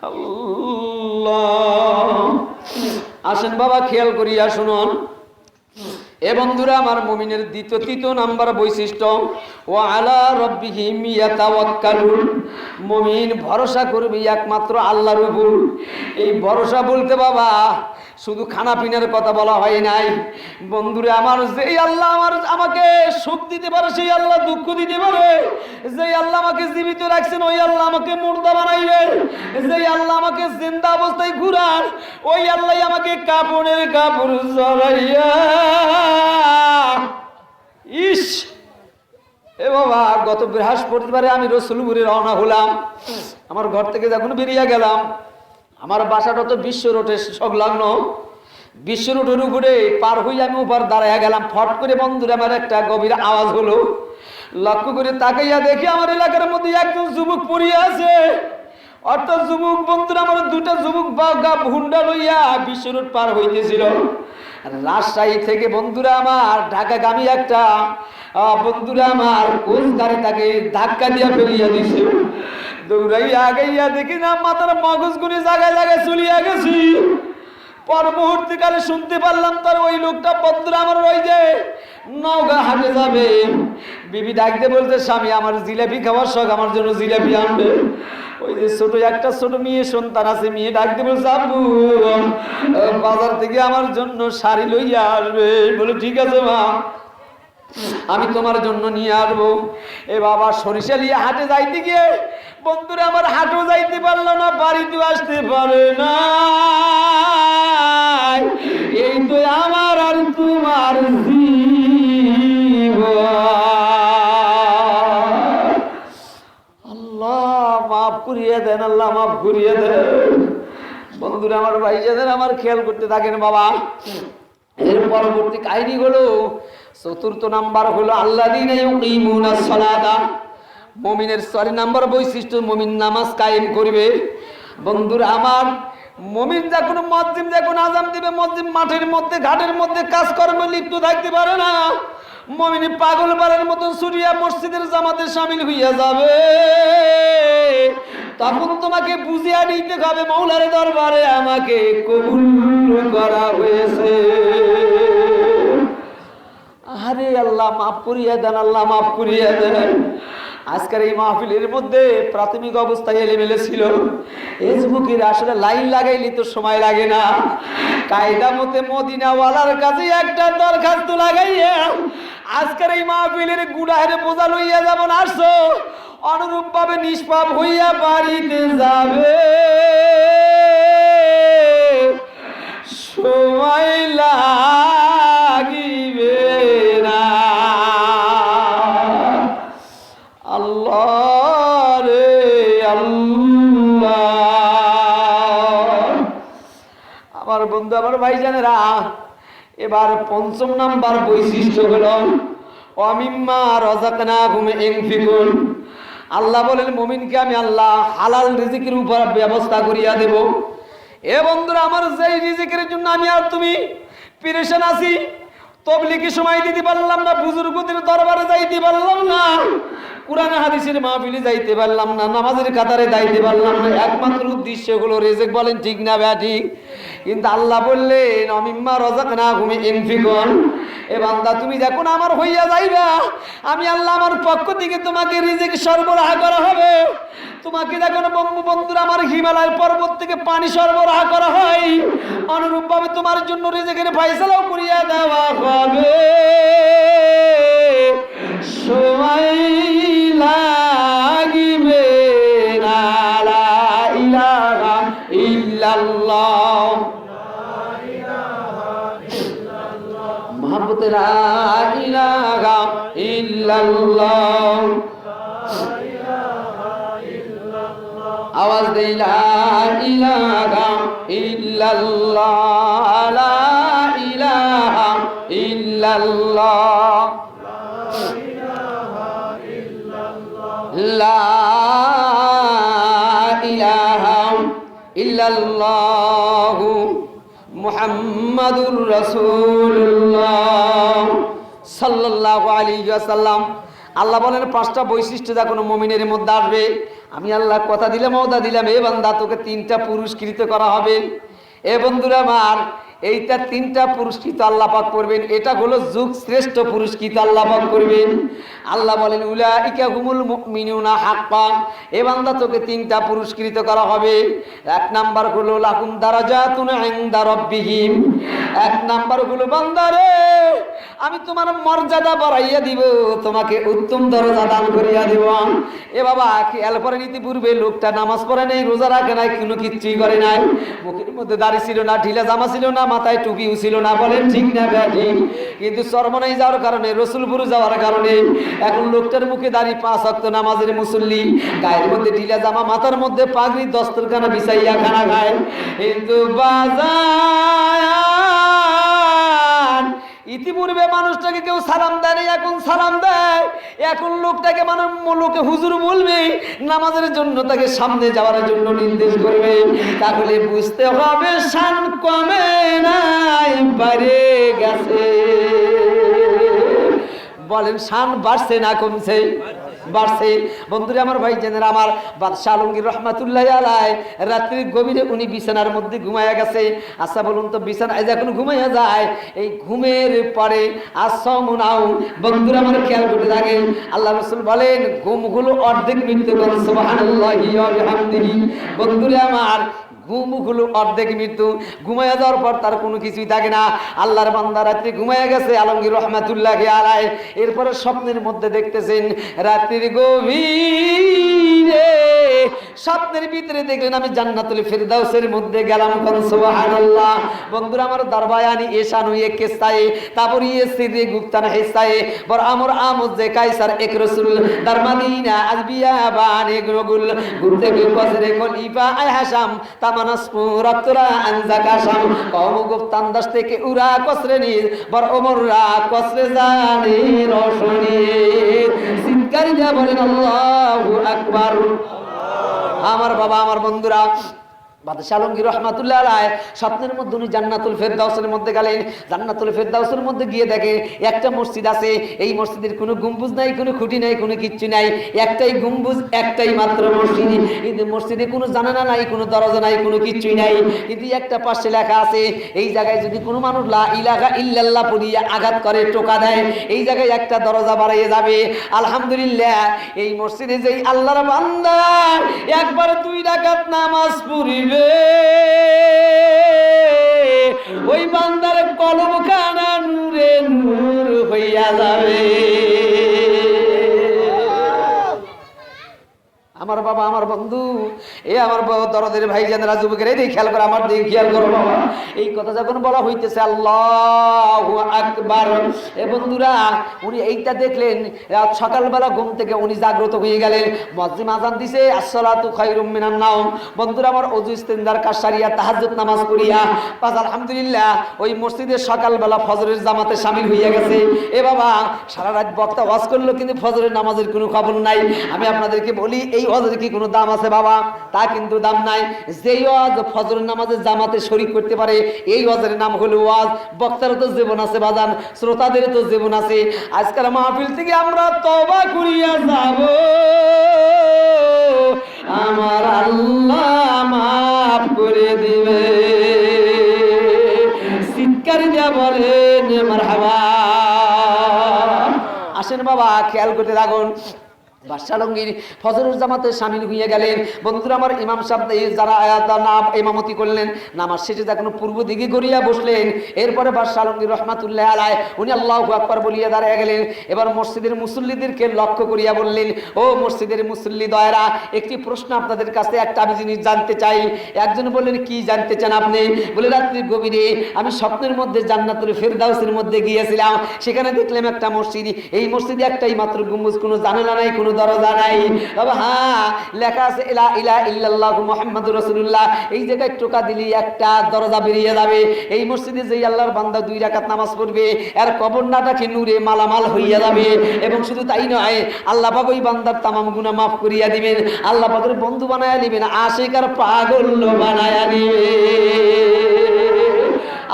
আল্লাহ, আসেন বাবা, খেয়াল করিয়া শুনুন। এ বন্ধুরা আমার, মুমিনের তৃতীয় নাম্বার বৈশিষ্ট্য, ও আলা রাব্বিহিম ইয়াতাওয়াক্কালুন। মুমিন ভরসা করবে একমাত্র আল্লাহর উপর। এই ভরসা বলতে বাবা শুধু খানা পিনার কথা বলা হয় নাই বন্ধুরা আমার। যেই আল্লাহ আমাকে সুখ দিতে পারে, সেই আল্লাহ দুঃখ দিতে পারে। যেই আল্লাহ আমাকে জীবিত রাখছেন, ওই আল্লাহ আমাকে মুর্দা বানাইবেন। যেই আল্লাহ আমাকে জিন্দা অবস্থায় ঘুরান, ওই আল্লাহ আমাকে কাপড়ের কাপড় জড়াইয়া। ইস, এ বাবা, গত বৃহস্পতিবারে আমি রসুলপুরে রওনা হলাম। আমার ঘর থেকে যখন বেরিয়ে গেলাম, আমার বাসাটা তো বিশ্ব রোডের সংলগ্ন। বিশ্ব রোডের উপরে পার হয়ে আমি উপর দাঁড়াইয়া গেলাম। ফট করে বন্ধুরা আমার একটা গভীর আওয়াজ হলো। লক্ষ্য করে তাকাইয়া দেখি আমার এলাকার মধ্যে একজন যুবক পড়িয়া আছে। অর্থাৎ যুবক বন্ধুরা আমার দুটা যুবক বাগা হুন্ডা লইয়া বিশ্ব রোড পার হইতেছিল। রাজশাহী থেকে বন্ধুরা আমার ঢাকাগামী একটা বন্ধুরা আমার কোচ গাড়ি তাকে ধাক্কা দিয়া ফেলিয়া দিছে। দৌড়াইয়া আগাইয়া দেখি না মাথার মগজ গুলি জায়গায় জায়গায় চলিয়া গেছি। পর মুহূর্তকালে শুনতে পারলাম তার ওই লোকটা বন্ধুরা আমার ওই যে নওগাঁ হাটে যাবে। বিবি ডাকতে বলছে, স্বামী আমার জিলাপি খাওয়ার শখ, আমার জন্য জিলাপি আনবে। ওই যে একটা ছোট মেয়ে সন্তান আছে, মেয়ে ডাকতে বলছে, আব্বু বাজার থেকে আমার জন্য শাড়ি লইয়া আসবে। বলে ঠিক আছে মা, আমি তোমার জন্য নিয়ে আসবো। এ বাবা, সরিষা নিয়ে হাটে যাইতে গিয়ে বন্ধুরা আমার হাটও যাইতে পারলো না, বাড়িতেও আসতে পারে না। এই তো আমার আর তোমার আল্লাহ মাফ করিয়ে দেন, আল্লাহ মাফ করিয়ে দেন। বন্ধুরা আমার, ভাইজানের আমার খেয়াল করতে থাকেন বাবা। এর পরবর্তী কাহিনী হলো, চতুর্থ নাম্বার হলো আল্লাযীনা ইউকিমুনাস সালাতা। মুমিনের 6 নাম্বার বৈশিষ্ট্য, মুমিন নামাজ কায়েম করবে। বন্ধুরা আমার, মুমিন যখন মুয়াজ্জিন যখন আযান দিবে, মুয়াজ্জিন মাঠের মধ্যে ঘাটের মধ্যে কাজকর্মে লিপ্ত থাকতে পারে না। মুমিন পাগল পারের মতো ছুটিয়া মসজিদের জামাতে শামিল হইয়া যাবে। তখন তোমাকে বুঝিয়া নিতে হবে মাওলার দরবারে আমাকে কবুল করা হয়েছে। আরে আল্লাহ মাফ করিয়া দেন, আল্লাহ মাফ করিয়া দেন। আজকের এই মাহফিলের মধ্যে প্রাথমিক অবস্থায় এলেমেলে ছিল। এই যুবকের আসলে লাইন লাগাইলে তো সময় লাগে না। কায়দা মতে মদিনাওয়ালার কাছে একটা দরখাস্ত লাগাইয়া আজকের এই মাহফিলের গুনাহের বোঝা লইয়া যেমন আসছো, অনুরূপ ভাবে নিষ্পাপ হইয়া বাড়িতে যাবে। সময় লাগিবে না। আল্লাহ রে আল্লাহ। আমার বন্ধু, আমার ভাইজানেরা, এবার 5ম নাম্বার বৈশিষ্ট্য হলো ওয়ামিম্মা রাযাকনাহুম ইনফিকুন। আল্লাহ বলেন, মুমিনকে আমি আল্লাহ হালাল রিজিকের উপর ব্যবস্থা করিয়া দেব। এ বন্ধুরা আমার, যেই রিজিকের জন্য আমি আর তুমি পেরেশান আছি, তবলিগে সময় দিতে পারলাম না, বুজুর্গদের দরবারে যাইতে পারলাম না, কোরআন হাদিসের মাহফিলে যাইতে পারলাম না, নামাজের কাতারে যাইতে পারলাম না, একমাত্র উদ্দেশ্য হলো রিজিক। বলেন ঠিক না ব্যাটি? কিন্তু আল্লাহ বললেন অমিম্মা রাযাকনাহুম ইনফিকুন, এ বান্দা তুমি যখন আমার হইয়া যাইবা, আমি আল্লাহ আমার পক্ষ থেকে তোমাকে রিজিক সরবরাহ করা হবে। তোমাকে যখন বন্ধুরা আমার হিমালয়ের পর্বত থেকে পানি সরবরাহ করা হয়, অনুরূপ ভাবে তোমার জন্য রিজিকের ফয়সালাও করিয়া দেওয়া হবে। সময় লাগিবে না, লা ইলাহা ইল্লাল্লাহ, মুহাম্মদ লা ইলাহা ইল্লাল্লাহ, আওয়াজ দেই লা ইলাহা ইল্লাল্লাহ, লা ইলাহা ইল্লাল্লাহ, লা ইলাহা ইল্লাল্লাহ মুহাম্মাদুর রাসূলুল্লাহ সাল্লাল্লাহু আলাইহি ওয়াসাল্লাম। আল্লাহ বলেন 5টা বৈশিষ্ট্য যখন মুমিনের মধ্যে আসবে, আমি আল্লাহ কথা দিলাম, ওদা দিলাম, এ বান্দা তোকে 3টা পুরস্কৃত করা হবে। এ বন্ধুরা আমার, এইটা 3টা পুরস্কৃত আল্লাহ পাক করবেন। এটা হলো যুগ শ্রেষ্ঠ পুরস্কৃত আল্লাহ পাক করবেন। আল্লাহ বলেন উলাইকা হুমুল মুমিনুনা হাক্কান, এ বান্দা তোকে 3টা পুরস্কৃত করা হবে। 1 নাম্বার হলো লাকুম দারাজাতুন ইনদা রাব্বিহিম, 1 নাম্বার হলো বান্দারে আমি তোমার মর্যাদা বাড়াইয়া দিব, তোমাকে উত্তম দরজা দান করিয়া দিব। এ বাবা খেয়াল করেন, ইতিপূর্বে লোকটা নামাজ পড়ে নাই, রোজা রাখে নাই, কোনো কিচ্ছুই করে নাই, মুখের মধ্যে দাড়ি ছিল না, ঢিলা জামা ছিল না, মাথায় টুপিও ছিল না। বলেন ঠিক না ঠিক? কিন্তু চরমনাই যাওয়ার কারণে, রসুলপুর যাওয়ার কারণে এখন লোকটার মুখে দাড়ি, 5 ওয়াক্ত নামাজের মুসল্লি, গায়ের মধ্যে ঢিলা জামা, মাথার মধ্যে পাগড়ি, দস্তরখানা বিছাইয়া খানা খায়। কিন্তু বাজার ইতিপূর্বে মানুষটাকে কেউ সালাম দেয় না, এখন সালাম দেয়। এখন লোকটাকে লোকে হুজুর বলবে, নামাজের জন্য তাকে সামনে যাওয়ার জন্য নির্দেশ করবে। তাহলে বুঝতে হবে শান কমে নাই, বাড়ে গেছে। বলেন শান বাড়ছে না কমছে? বাড়ছে। বন্ধুরা আমার, ভাই জেনেরা আমার, বাদশাহ আলমগীর রহমাতুল্লাহ আলাইহি রাত্রির গভীরে উনি বিছানার মধ্যে ঘুমায়া গেছে। আচ্ছা বলুন তো, বিছানায় যখন ঘুমাইয়া যায়, এই ঘুমের পরে আসমুনাও, বন্ধুরা আমার খেয়াল করতে থাকে, আল্লাহ রাসূল বলেন ঘুমগুলো অর্ধেক মৃত্যু করে, সুবহানাল্লাহি ওয়া বিহামদিহি। বন্ধুরা আমার, ঘুমগুলো অর্ধেক মৃত্যু, ঘুমাইয়া যাওয়ার পর তার কোনো কিছুই থাকে না। আল্লাহর বান্দা রাত্রি ঘুমাইয়া গেছে আলমগীর রহমাতুল্লাহ আলাইহি, এরপরে স্বপ্নের মধ্যে দেখতেছেন রাত্রির গভীরে, স্বপ্নের ভিতরে দেখলেন আমি জান্নাতুল ফিরদাউসের মধ্যে গেলাম। সুবহানাল্লাহ। বন্ধুরা আমার, দরবায়ানি এশানু এক কিসায়ে তাবরি সিদে গুপ্তান হিসায়ে বর আমর আমজ যে কাইসার এক রাসূল দার মদিনা আজবিয়া বানে গুল গুরতে কে কসরে খলিফা আই হাসাম তামানাসপু রাতরা আনজাকাশাম কওম গুপ্তান দাস থেকে উরা কসরে নি বর ওমররা কসরে জানি রশনি। সিনকারি যা বলেন আল্লাহু আকবার। আমার বাবা, আমার বন্ধুরা, বাদশাহ আলমগীর রহমাতুল্লাহ আলাইহি স্বপ্নের মধ্যে উনি জান্নাতুল ফেরদাউসের মধ্যে গেলেন। জান্নাতুল ফেরদাউসের মধ্যে গিয়ে দেখে একটা মসজিদ আছে, এই মসজিদের কোনো গম্বুজ নাই, কোনো খুঁটি নাই, কোনো কিচ্ছু নাই, একটাই গম্বুজ, একটাই মাত্র মসজিদ। কিন্তু মসজিদে কোনো জানালা নাই, কোনো দরজা নাই, কোনো কিচ্ছুই নাই। কিন্তু একটা পাশে লেখা আছে, এই জায়গায় যদি কোনো মানুষ লা ইলাহা ইল্লাল্লাহ পড়িয়া আঘাত করে, টোকা দেয়, এই জায়গায় একটা দরজা বাড়াইয়ে যাবে। আলহামদুলিল্লাহ, এই মসজিদে যেই আল্লাহর বান্দা একবার 2 রাকাত নামাজ পড়িবে, ওই বান্দার কলবখানা নূরে নূর হইয়া যাবে। আমার বাবা, আমার বন্ধু, এ আমার দরদের ভাই জানেরা, যুবকের এই খেয়াল করে, আমার দিকে খেয়াল করো বাবা। এই কথা যখন বলা হইতেছে আল্লাহু আকবার, এ বন্ধুরা উনি এইটা দেখলেন, সকালবেলা ঘুম থেকে উনি জাগ্রত হয়ে গেলেন। মুয়াজ্জিন আযান দিছে, আসসালাতু খায়রুম মিনান নাওম। বন্ধুরা আমার, ওযু ইস্তেনজার কাজ সারিয়া তাহাজ্জুদ নামাজ পড়িয়া পাঁচ আলহামদুলিল্লাহ ওই মসজিদে সকালবেলা ফজরের জামাতে শামিল হইয়া গেছে। এ বাবা, সারা রাত বক্তা ওয়াজ করলো, কিন্তু ফজরের নামাজের কোনো খবর নাই। আমি আপনাদেরকে বলি, এই ওয়াজের কি কোনো দাম আছে বাবা? তা কিন্তু দাম নাই। যেই ওয়াজ ফজরের নামাজে জামাতে শরীক করতে পারে এই ওয়াজের নাম হলো ওয়াজ। বক্তারও তো জীবন আছে বাজান, শ্রোতাদের তো জীবন আছে। আজকের মাহফিল থেকে আমরা তওবা করিয়া যাব, আমার আল্লাহ মাফ করে দিবে। চিৎকার দিয়া বলেন মারহাবা। আসেন বাবা, খেয়াল করতে থাকুন। বাদশাহ আলমগীর ফজরের জামাতে শামিল হয়ে গেলেন। বন্ধুরা আমার, ইমাম সাহেব যারা নাম ইমামতি করলেন, নামাজ শেষে যখন পূর্ব দিকে গড়িয়া বসলেন, এরপরে বাদশাহ আলমগীর রহমাতুল্লাহ আলাইহি উনি আল্লাহু আকবার বলিয়া দাঁড়িয়ে গেলেন। এবার মসজিদের মুসল্লিদেরকে লক্ষ্য করিয়া বললেন, ও মসজিদের মুসল্লি দয়েরা, একটি প্রশ্ন আপনাদের কাছে, একটা আমি জিনিস জানতে চাই। একজন বললেন, কি জানতে চান আপনি? বলে, রাত্রির গভীরে আমি স্বপ্নের মধ্যে জান্নাতুল ফেরদাউসের মধ্যে গিয়েছিলাম, সেখানে দেখলাম একটা মসজিদ, এই মসজিদে একটাই মাত্র গম্বুজ, কোনো জানালা নাই, কোনো দরজা নাই। তবে হ্যাঁ, লেখা আছে লা ইলাহা ইল্লাল্লাহু মুহাম্মাদুর রাসূলুল্লাহ। এই জায়গায় টোকা দিলি একটা দরজা বেরিয়ে যাবে। এই মসজিদে যেই আল্লাহর বান্দা 2 রাকাত নামাজ পড়বে, এর কবরটাকে নূরে মালামাল হইয়া যাবে। এবং শুধু তাই নয়, আল্লাহ পাক ওই বান্দার তামাম গুনাহ মাফ করিয়া দিবেন, আল্লাহ পাকের বন্ধু বানায়া দিবেন, আশিক আর পাগল বানায়া দিবেন।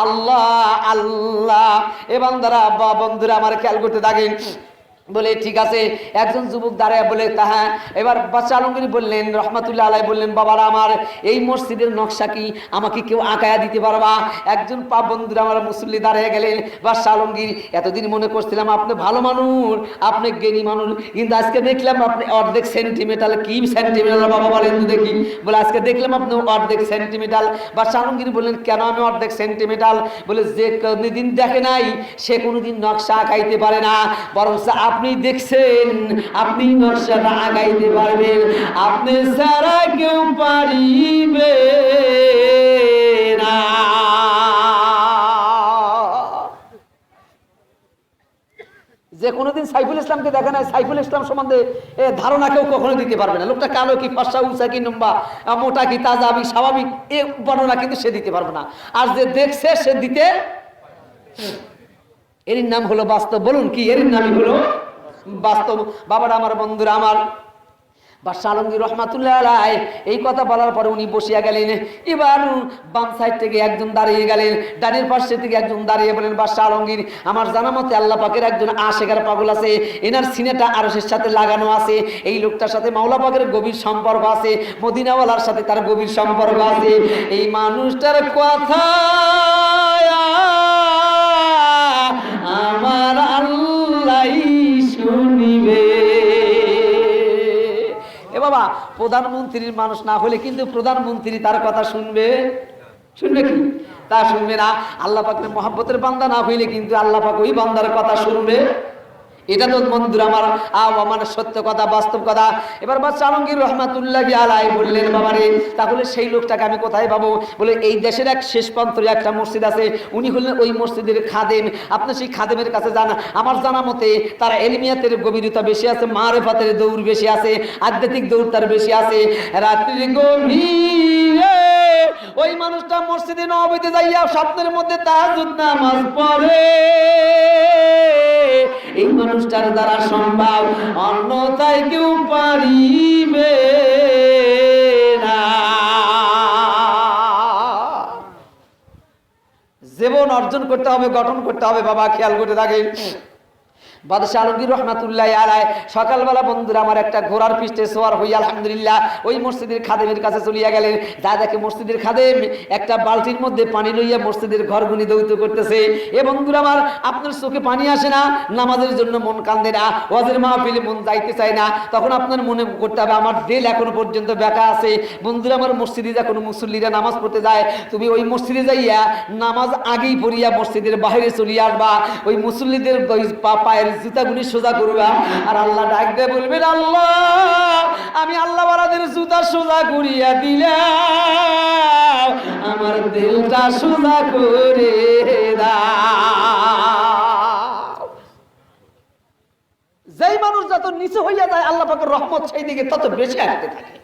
আল্লাহ আল্লাহ। এ বান্দারা বা বন্ধুরা আমার খেয়াল করতে থাকেন। বলে, ঠিক আছে। একজন যুবক দাঁড়ায় বলে, তাহা। এবার বাদশাহ আলমগীর বললেন রহমাতুল্লাহ আলাইহি, বললেন, বাবারা আমার, এই মসজিদের নকশা কি আমাকে কেউ আঁকায়া দিতে পারবা? একজন পাপ বন্ধুরা আমার মুসল্লি দাঁড়িয়ে গেলেন। বাদশাহ আলমগীর, এতদিন মনে করছিলাম আপনি ভালো মানুষ, আপনি জ্ঞানী মানুষ, কিন্তু আজকে দেখলাম আপনি অর্ধেক সেন্টিমিটার। কি সেন্টিমিটার বাবা বলেন তো দেখি? বলে, আজকে দেখলাম আপনি অর্ধেক সেন্টিমিটার। বাদশাহ আলমগীর বললেন, কেন আমি অর্ধেক সেন্টিমিটার? বলে, যে কোনদিন দেখে নাই সে কোনোদিন নকশা আঁকাইতে পারে না, বরং আপনি দেখছেন, আপনি নকশাটা আগাইতে পারবেন, আপনি ছাড়া কেউ পারিবে না। যে কোনোদিন সাইফুল ইসলামকে দেখে নাই, সাইফুল ইসলাম সম্বন্ধে ধারণা কেউ কখনো দিতে পারবে না। লোকটা কালো কি ফর্সা, উঁচা কি লম্বা, মোটা কি তাজা কি স্বাভাবিক, এ বর্ণনা কিন্তু সে দিতে পারবে না। আর যে দেখছে সে দিতে, এর নাম হলো বাস্তব। বলুন কি, এর নামই হলো বাস্তব। বাবারা আমার, বন্ধুরা আমার, বাদশাহ আলমগীর রহমাতুল্লাহ আলাইহি এই কথা বলার পরে উনি বসিয়া গেলেন। এবার বাম সাইড থেকে একজন দাঁড়িয়ে গেলেন, ডানের পাশে থেকে একজন দাঁড়িয়ে বলেন, বাদশাহ আলমগীর, আমার জানা মতে আল্লাহ পাকের একজন আশেকার পাগল আছে, এনার সিনেটা আরশের সাথে লাগানো আছে, এই লোকটার সাথে মাওলা পাকের গভীর সম্পর্ক আছে, মদিনাওয়ালার সাথে তার গভীর সম্পর্ক আছে। এই মানুষটার কথা আমার আল্লাহই শুনিবে। এ বাবা, প্রধানমন্ত্রীর মানুষ না হলে কিন্তু প্রধানমন্ত্রী তার কথা শুনবে? শুনবে কি? তা শুনবে না। আল্লাহ পাকের মহব্বতের বান্দা না হইলে কিন্তু আল্লাহ পাক ওই বান্দার কথা শুনবে। এটা তো বন্ধুরা আমার মানে সত্য কথা, বাস্তব কথা। এবার বাদশাহ আলমগীর রহমাতুল্লাহি আলাইহি বললেন, বাবারে, তাহলে সেই লোকটাকে আমি কোথায় পাবো? বলে, এই দেশের এক শেষ প্রান্তে একটা মসজিদ আছে, উনি হলেন ওই মসজিদের খাদেম। আপনি সেই খাদেমের কাছে যান। আমার জানা মতে তার এলমিয়াতের গভীরতা বেশি আছে, মারেফাতের দৌড় বেশি আছে, আধ্যাত্মিক দৌড় তার বেশি আছে। রাত্রি গভীরে ওই মানুষটা মসজিদে নববীতে যাইয়া স্বপ্নের মধ্যে তাহাজ্জুদ নামাজ পড়ে। এই মানুষটার দ্বারা সম্ভব, অন্যথায় কেউ পারিবে না। জীবন অর্জন করতে হবে, গঠন করতে হবে বাবা, খেয়াল করে থাকেন। বাদশাহ আলমগীর রহমাতুল্লাহি আলাইহি সকালবেলা বন্ধুরা আমার একটা ঘোড়ার পিষ্টে সওয়ার হই আলহামদুলিল্লাহ ওই মসজিদের খাদেমের কাছে চলিয়া গেলেন। যা দেখে মসজিদের খাদেম একটা বালতির মধ্যে পানি লইয়া মসজিদের ঘরগুনি দৌত করতেছে। এ বন্ধুরা আমার, আপনার চোখে পানি আসে না? নামাজের জন্য মন কান্দে না? ওয়াজের মাহফিলে মন যাইতে চায় না? তখন আপনার মনে করতে হবে আমার দিল এখনো পর্যন্ত বেঁকা আছে। বন্ধুরা আমার, মসজিদে যখন মুসল্লিরা নামাজ পড়তে যায়, তুমি ওই মসজিদে যাইয়া নামাজ আগেই পড়িয়া মসজিদের বাইরে চলিয়া আসবা। ওই মুসল্লিদের পায়ের জুতাগুলি সোজা করবা, আর আল্লাহ ডাক দিয়ে বলবেন, আল্লাহ, আমি আল্লাহ ওয়ালাদের জুতা সোজা করিয়া দিলাম, আমার দিলটা সোজা করে দাও। যেই মানুষ যত নিচু হইয়া যায় আল্লাহ পাকের রহমত সেই দিকে তত বেশি আসতে থাকে।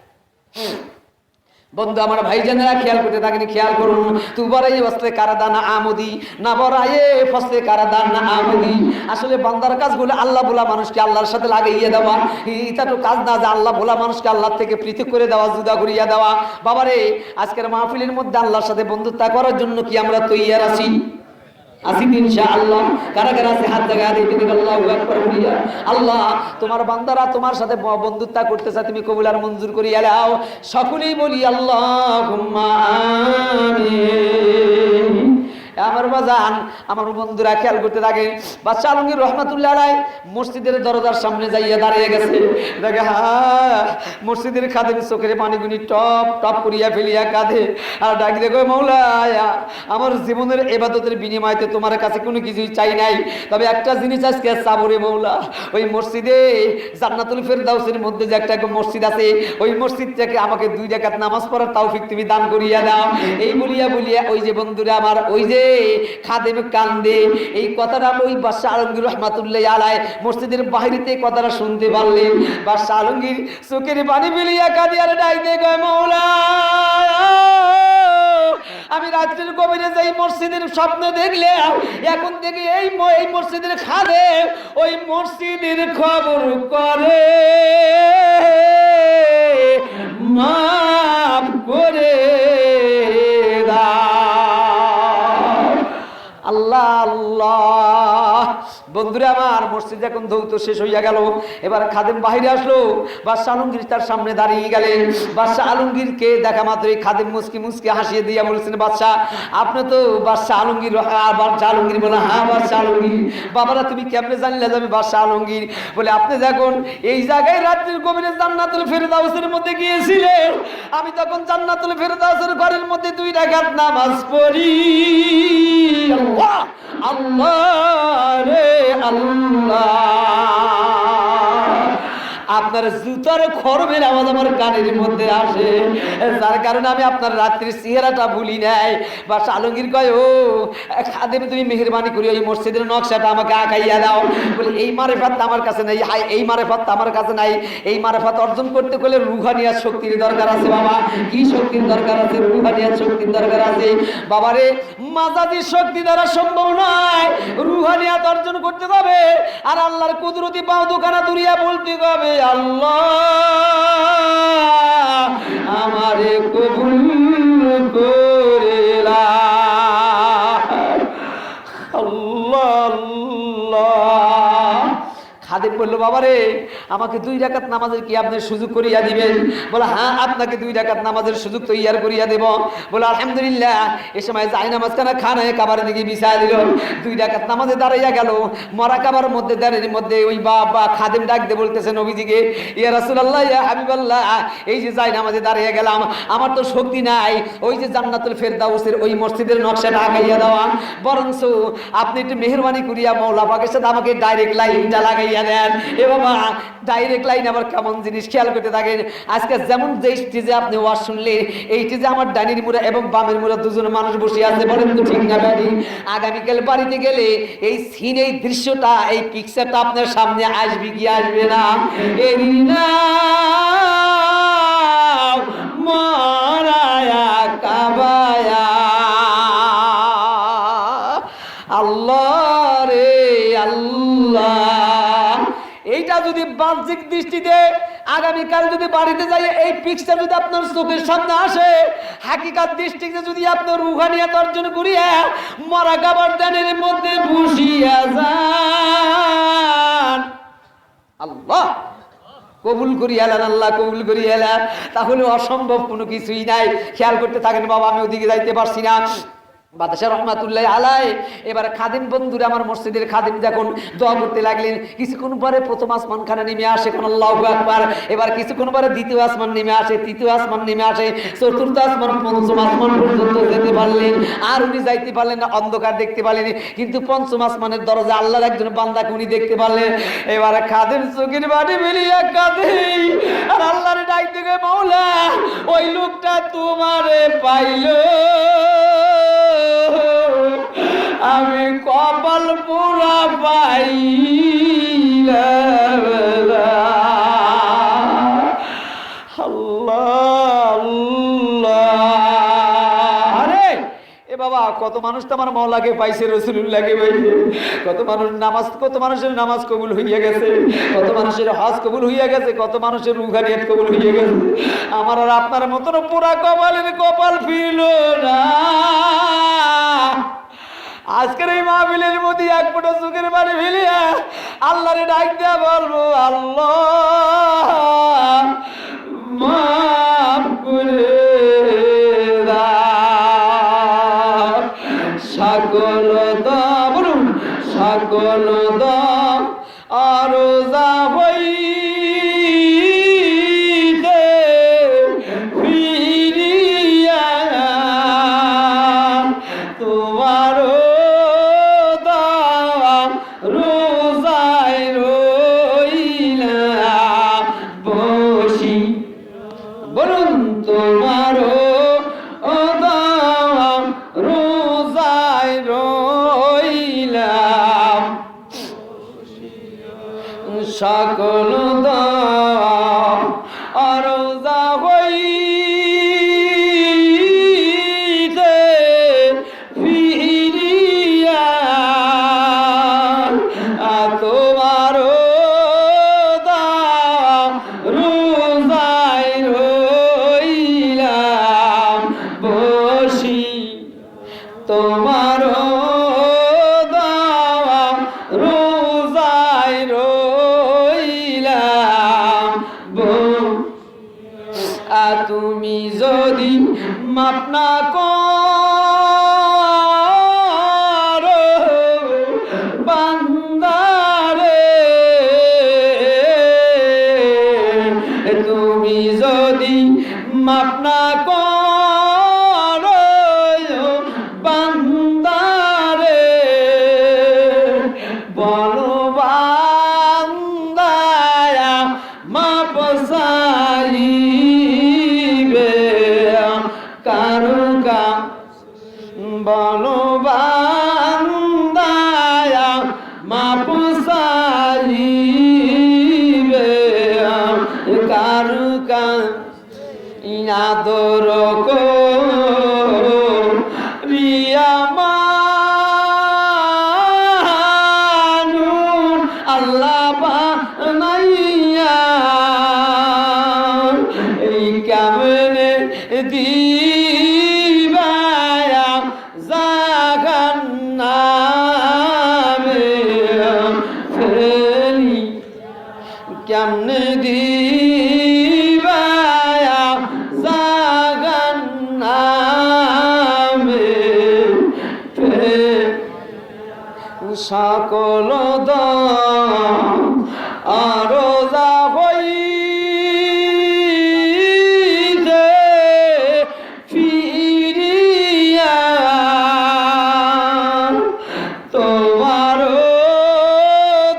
বন্ধু আমার ভাইজানেরা খেয়াল করতে থাকেন, খেয়াল করুন। তু বরাই ফসলে কারাদানা আমদি না বরায়ে ফসলে কারাদানা আমদি। আসলে বান্দার কাজগুলো আল্লাহ বলা মানুষকে আল্লাহর সাথে লাগাইয়ে দেওয়া, এটা তো কাজ না যে আল্লাহ বলা মানুষকে আল্লাহর থেকে পৃথক করে দেওয়া, জুদা করিয়া দেওয়া। বাবারে আজকের মাহফিলের মধ্যে আল্লাহর সাথে বন্ধুত্ব করার জন্য কি আমরা তৈয়ার আছি? আসি ইনশাআল্লাহ। কারা কারা আছে হাত জায়গা দিয়ে দিন, আল্লাহু আকবার বলিয়া। আল্লাহ তোমার বান্দারা তোমার সাথে বন্ধুত্ব করতে চায়, তুমি কবুল আর মঞ্জুর করিয়া নাও। সকলেই বলি আল্লাহুম্মা আমিন। আমার বাজান, আমার বন্ধুরা খেয়াল করতে থাকে। বাদশা আলমগীর রহমাতুল্লাহ আলাইহি মসজিদের দরজার সামনে যাইয়া দাঁড়িয়ে গেছে। দেখে মসজিদের খাদেম চোখের পানিগুনি টপ টপ করিয়া ফেলিয়া কাঁদে আর ডাক দেখো, মৌলা আমার জীবনের ইবাদতের বিনিময়ে তোমার কাছে কোনো কিছুই চাই নাই, তবে একটা জিনিস আজকে চাবরে মৌলা। ওই মসজিদে জান্নাতুল ফেরদাউসের মধ্যে যে একটা মসজিদ আছে, ওই মসজিদ থেকে আমাকে 2 রাকাত নামাজ পড়ার তৌফিক তুমি দান করিয়া দাও। এই বলিয়া বলিয়া ওই যে বন্ধুরা আমার, ওই যে খাদেম কান্দে, এই কথাটা ওই বাদশা আলমগীর রহমাতুল্লাহ আলাইহি মসজিদের বাহিরেতে কথাটা শুনতে পারলেন। বাদশা আলমগীর চোখের পানি ফেলিয়া কাঁদে আর ডাকতে কয়, মৌলা আমি রাত্রির গভীরে যাই মসজিদের স্বপ্ন দেখলে এখন থেকে এই মসজিদের খাদেম ওই মসজিদের খবর করে মাফ করে দাও। আল্লাহ আল্লাহ। বন্ধুরা আমার, মসজিদ এখন ধৌত শেষ হইয়া গেল। এবার খাদেম বাহিরে আসলো, বাদশা আলমগীর তার সামনে দাঁড়িয়ে গেলেন। বাদশা আলমগীরকে দেখা মাত্রই খাদেম মুস্কি মুস্কি হাসিয়ে দিয়া বলছেন, বাদশা আপনি তো বাদশা আলমগীর? বাদশা আলমগীর বলে, হ্যাঁ বাদশা আলমগীর। বাবারা তুমি কেমনে জানলে যে আমি বাদশা আলমগীর? বলে, আপনি যখন এই জায়গায় রাত্রির গভীরে জান্নাতুল ফেরদাউসের মধ্যে গিয়েছিলেন, আমি তখন জান্নাতুল ফেরদাউসের ঘরের মধ্যে 2 রাকাত নামাজ পড়ি। আল্লাহ আল্লাহ রে আল্লাহ, আপনার জুতার খরমের আওয়াজ আমার কানের মধ্যে আসে, যার কারণে আমি আপনার রাত্রির চেহারাটা ভুলি নাই। বাদশা আলমগীর কয়, ও খাদেম তুমি মেহেরবানি করি ওই মসজিদের নকশাটা আমাকে আঁকাইয়া দাও। বলে, এই মারেফাত আমার কাছে নাই, এই মারেফাত আমার কাছে নাই। এই মারেফাত অর্জন করতে গেলে রুহানিয়াত শক্তির দরকার আছে বাবা। কি শক্তির দরকার আছে? রুহানিয়াত শক্তির দরকার আছে বাবারে। মাজাজি শক্তি দ্বারা সম্ভব নয়, রুহানিয়াত অর্জন করতে হবে। আর আল্লাহর কুদরতি পাও দোকানা দুরিয়া বলতে হবে, আল্লাহ আমারে কবুল করে আল্লাহ আল্লাহ। খাদেম বললো, বাবারে আমাকে 2 রাকাত নামাজের কি আপনি সুযোগ করিয়া দিবেন? বলে, হ্যাঁ আপনাকে 2 রাকাত নামাজের সুযোগ তৈয়ার করিয়া দেব। বলে, আলহামদুলিল্লাহ। এ সময় যাই নামাজ খানা খানায় কাবার দিকে বিছায় দিল। 2 রাকাত নামাজে দাঁড়াইয়া গেল। মরা কাবার মধ্যে দাঁড়িয়ে মধ্যে ওই বাবা খাদেম ডাক দিয়ে বলতেছে নবীজিকে, ইয়া রাসূলুল্লাহ ইয়া হাবিবাল্লাহ, এই যে যাই নামাজে দাঁড়িয়ে গেলাম, আমার তো শক্তি নাই ওই যে জান্নাতুল ফেরদাউসের ওই মসজিদের নকশাটা আঁকাইয়া দেওয়া, বরঞ্চ আপনি একটু মেহেরবানি করিয়া মাওলা পাকের সাথে আমাকে ডাইরেক্ট লাইনটা লাগাইয়া দেন। এ বাবা, ডাইরেক্ট লাইন আবার কেমন জিনিস খেয়াল করতে থাকেন। আজকে যেমন যে স্টেজে আপনি ওয়াজ শুনলেন, এই স্টেজে আমার ডাইনির মুড়া এবং বামের মুড়া 2 জন মানুষ বসে আছে, বলেন তো ঠিক না ব্যাডি? আগামীকাল বাড়িতে গেলে এই সিন, এই দৃশ্যটা, এই পিকচারটা আপনার সামনে আসবে কি আসবে না? এরি না মারায়া কাবায়া, আল্লাহ রে আল্লাহ। এইটা যদি বাহ্যিক দৃষ্টিতে আগামীকাল যদি বাড়িতে যাই এই পিকচার যদি আপনার চোখের সামনে আসে, হাকিকাত দৃষ্টিতে যদি আপনার রুহানিয়াত অর্জন করিয়া মরা কাবার দানের মধ্যে বসিয়া যান, আল্লাহ কবুল করি এলেন, আল্লাহ কবুল করি এলেন, তাহলে অসম্ভব কোনো কিছুই নাই। খেয়াল করতে থাকেন বাবা, আমি ওদিকে যাইতে পারছি না। বাদশা রহমাতুল্লাহ আলাইহি এবার খাদিম বন্ধুরা আমার মসজিদের খাদিম যখন দোয়া করতে লাগলেন, কিছুক্ষণ পরে প্রথম আসমান খানা নেমে আসে, কোন আল্লাহু আকবার। এবার কিছুক্ষণ পরে দ্বিতীয় আসমান নেমে আসে, তৃতীয় আসমান নেমে আসে, চতুর্থ আসমান, পঞ্চম আসমান পর্যন্ত যেতে পারলেন। আর উনি যাইতে পারলেন না, অন্ধকার দেখতে পারলেন। কিন্তু পঞ্চম আসমানের দরজা আল্লাহর একজন বান্দাকে উনি দেখতে পারলেন। এবার খাদিম চোখের বাড়ি বেরিয়ে কাঁদে আর আল্লাহর ডাক থেকে, মাওলা ওই লোকটা তোমারে পাইলো, আমি কপাল পুরা পাইলাম। আল্লাহ আল্লাহ কত মানুষ তো আমার মওলাকে পাইছে, রাসূলুল্লাহকে পাইছে, কত মানুষের নামাজ কবুল হইয়া গেছে, কত মানুষের হজ কবুল হইয়া গেছে, কত মানুষের রুহানিয়াত কবুল হইয়া গেছে। আমার আর আপনার মতন পুরা কপালের কপাল ফিরল না। আজকের এই মাহফিলের মধ্যে এক ফোঁটা চোখের পানি ফেলিয়া আল্লাহরে ডাক দিয়া বলবো, আল্লাহ মাফ করে দাও। সকল দাও, বলুন সকল দাও আরো যা হইতে ফিরিয়া তোমার দাওয়া রোজায় রইলাম বসি। বলুন তোমার দাওয়া রোজায় রইলাম, সকল দাওয়া রোজা হইতে ফিরিয়া তোমার দাওয়া রোজায় রইলাম বসি। তোমার দাওয়া রোজায় রইলাম তুমি যদি মাপ না করো বান্দারে, তুমি যদি মাপ না করো বান্দারে, বলো বান্দায়া মাপ চাইবে কারো কাম, বলো বান্দায়া মাপ চাইবে কারো কাম, আদর করিয়া মানুষ আল্লাহ বানাইয়া, এই কেমনে দিবায়া জাহান্নামে ফেলি, কেমনে দিবায়া জাহান্নামে ফেলি, সকল আরো যা হইতে ফিরিয়া তোমার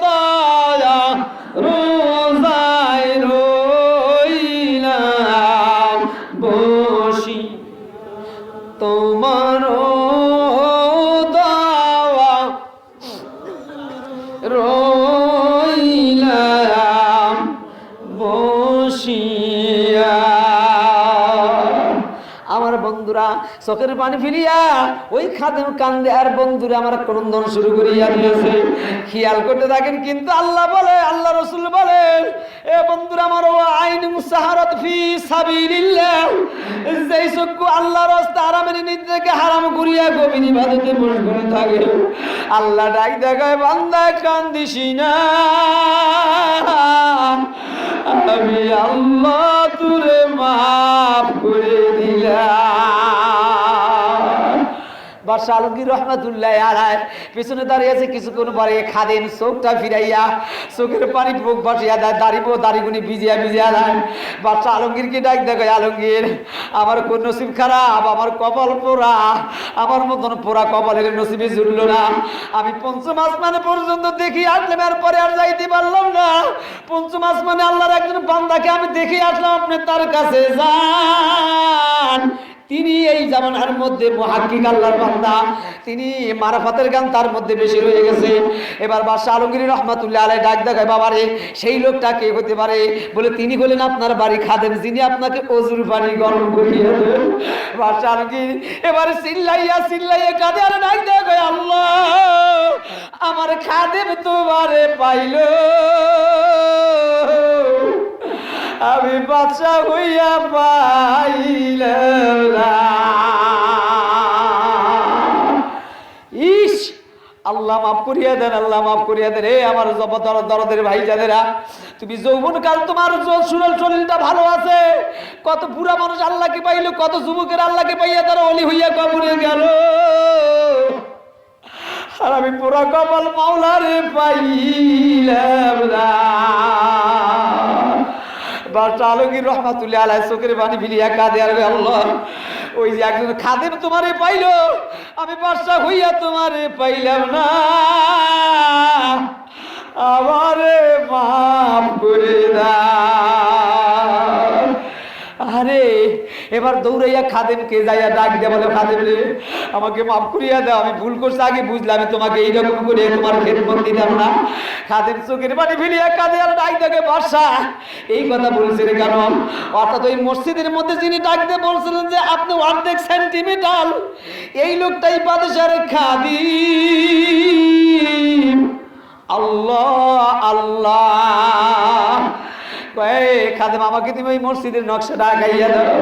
দয়া রোজায় রইলাম বসি। তোমার রইলাম বসিয়া। আমার বন্ধুরা চোখের পানি ফিরিয়া ওই খাদেম কান্দে, আর বন্ধুরা আমার ক্রন্দন শুরু করিয়া দিয়েছে। খেয়াল করতে থাকেন, কিন্তু আল্লাহ বলে, আল্লাহ রসুল বলেন, এ বন্ধুরা আমার, ও আইন মুসাহারাত ফি সাবিলিল্লাহ, যেই চক্ষু আল্লাহর রাস্তা হারামের নির্দেশকে হারাম করিয়া গভীর ইবাদতে মশগুল থাকে, আল্লাহ ডাক দেখায়, বান্দা কান্দিসি না, আমি আল্লাহ তোরে মাফ করে দিলাম। বাদশা আলমগীর রহমাতুল্লাহ আলাইহি পিছনে দাঁড়িয়ে আছে, কিছুক্ষণ পরে খাদেম চোখটা ফিরাইয়া চোখের পানি বুক বাসিয়া দেয়, দাড়িগুনি ভিজিয়া দেয়। বাদশা আলমগীরকে ডাক দেখো, আলমগীর আমার কোন নসিব খারাপ, আমার কপাল পোড়া, আমার মতন পোড়া কপালের নসিবে জুটলো না। আমি পঞ্চম আসমানে পর্যন্ত দেখি আসলাম, এরপরে আর যাইতে পারলাম না। পঞ্চম আসমানে আল্লাহর একজন বান্দাকে আমি দেখে আসলাম, আপনি তার কাছে যান, তিনি এই জামানার মধ্যে মুহাক্কিক আল্লাহর বান্দা, তিনি মারাফাতের গান তার মধ্যে বেশি রয়ে গেছে। এবার বাদশাহ আলমগীর রহমাতুল্লাহ আলাইহি ডাক দেখায়, বাবারে সেই লোকটা কে হতে পারে? বলে তিনি হলেন আপনার বাড়ি খাদেম, যিনি আপনাকে অজুর পানি গরম করিয়ে দেন। বাদশাহ আলমগীর এবারে চিল্লাইয়া চিল্লাইয়া কাঁদে আর ডাক দেখায়, আল্লাহ আমার খাদেম তোমারে পাইলো, আমি বাদশা হইয়া পাইলাম না। ইস, আল্লাহ মাফ করিয়া দেন, আল্লাহ মাফ করিয়া দেন। রে আমার দরদের ভাই যাদেরা, তুমি যৌবনকাল তোমার শরীরটা ভালো আছে, কত বুড়া মানুষ আল্লাহকে পাইলো, কত যুবকের আল্লাহকে পাইয়া তারা অলি হইয়া কবরে গেল, আর আমি পুরা কপাল মাওলারে পাইলাম না। বাদশাহ আলমগীর রহমাতুল্লাহ আলাইহি চোখের পানি ফেলিয়া কাঁদে আর আল্লাহ, ওই যে একজন খাদেম তোমারে পাইলো, আমি বাদশাহ হইয়া তোমারে পাইলাম না, আমারে মাফ করে দাও। আরে এবার দৌড়াইয়া খাদেমকে যাইয়া ডাক দেয়া বলে, খাদেম রে আমাকে মাফ করিয়া দাও, আমি ভুল করছি, আগে বুঝলাম আমি তোমাকে এইরকম করে তোমার খেদমত দিতাম না। খাদেম চোখের পানি ফেলিয়া কাঁদে আর ডাক দেখে, বাদশাহ এই কথা বলছেন কেন? অর্থাৎ ওই মসজিদের মধ্যে যিনি ডাক দিয়ে বলছিলেন যে আপনি অর্ধেক সেন্টিমিটার, এই লোকটাই বাদশার খাদিম। আল্লাহ আল্লাহ, খাদেম আমাকে তুমি ওই মসজিদের নকশা ডাকাইয়া দাও।